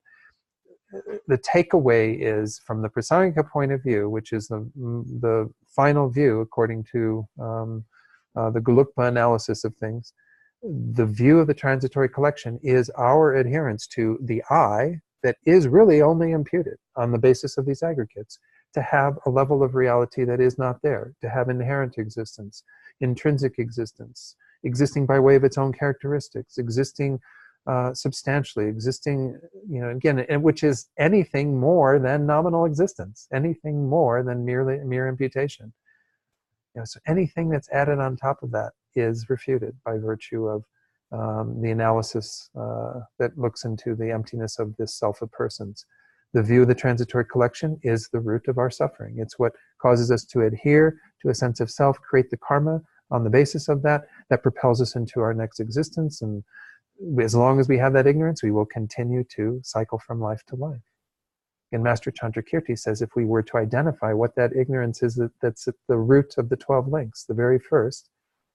the takeaway is, from the Prasangika point of view, which is the final view according to the Gelugpa analysis of things, the view of the transitory collection is our adherence to the I that is really only imputed on the basis of these aggregates, to have a level of reality that is not there, to have inherent existence, intrinsic existence, existing by way of its own characteristics, existing substantially, existing, again, which is anything more than nominal existence, anything more than mere imputation. So anything that's added on top of that is refuted by virtue of the analysis that looks into the emptiness of this self of persons. The view of the transitory collection is the root of our suffering. It's what causes us to adhere to a sense of self, create the karma on the basis of that propels us into our next existence, and as long as we have that ignorance, we will continue to cycle from life to life. And Master Chandrakirti says if we were to identify what that ignorance is that's at the root of the 12 links, the very first,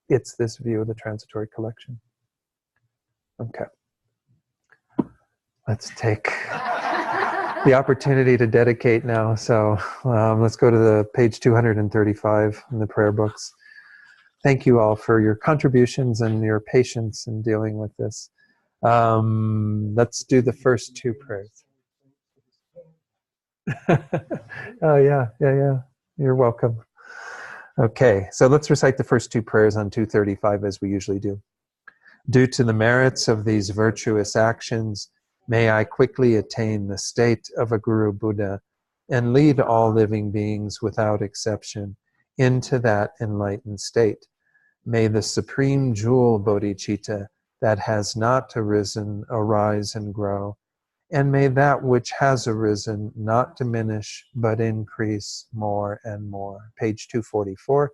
it's this view of the transitory collection. Okay. Let's take the opportunity to dedicate now. So let's go to the page 235 in the prayer books. Thank you all for your contributions and your patience in dealing with this. Let's do the first two prayers. Oh, yeah. You're welcome. Okay, so let's recite the first two prayers on 235 as we usually do. Due to the merits of these virtuous actions, may I quickly attain the state of a Guru Buddha and lead all living beings without exception into that enlightened state. May the supreme jewel bodhicitta that has not arisen arise and grow, and may that which has arisen not diminish but increase more and more. Page 244.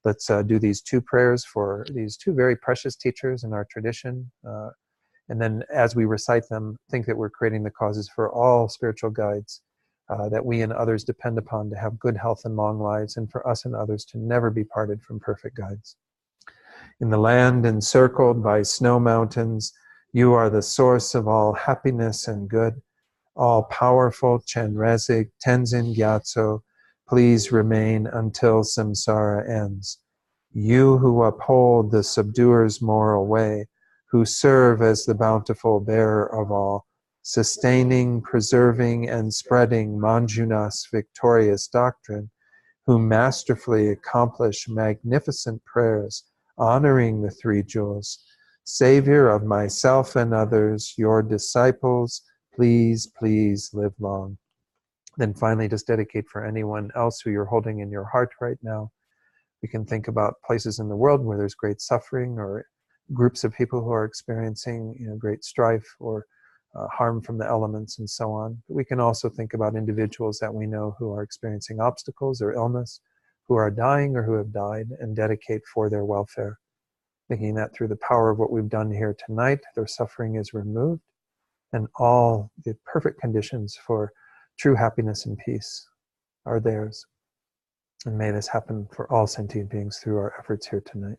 Let's do these two prayers for these two very precious teachers in our tradition. And then as we recite them, think that we're creating the causes for all spiritual guides that we and others depend upon to have good health and long lives, and for us and others to never be parted from perfect guides. In the land encircled by snow mountains, you are the source of all happiness and good. All-powerful Chenrezig Tenzin Gyatso, please remain until samsara ends. You who uphold the subduer's moral way, who serve as the bountiful bearer of all, sustaining, preserving, and spreading Manjunath's victorious doctrine, who masterfully accomplish magnificent prayers, honoring the three jewels, Savior of myself and others, your disciples, please, please live long. Then finally, just dedicate for anyone else who you're holding in your heart right now. We can think about places in the world where there's great suffering, or groups of people who are experiencing great strife or harm from the elements and so on. But we can also think about individuals that we know who are experiencing obstacles or illness, who are dying or who have died, and dedicate for their welfare. Thinking that through the power of what we've done here tonight, their suffering is removed, and all the perfect conditions for true happiness and peace are theirs. And may this happen for all sentient beings through our efforts here tonight.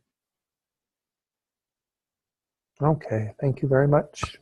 Okay, thank you very much.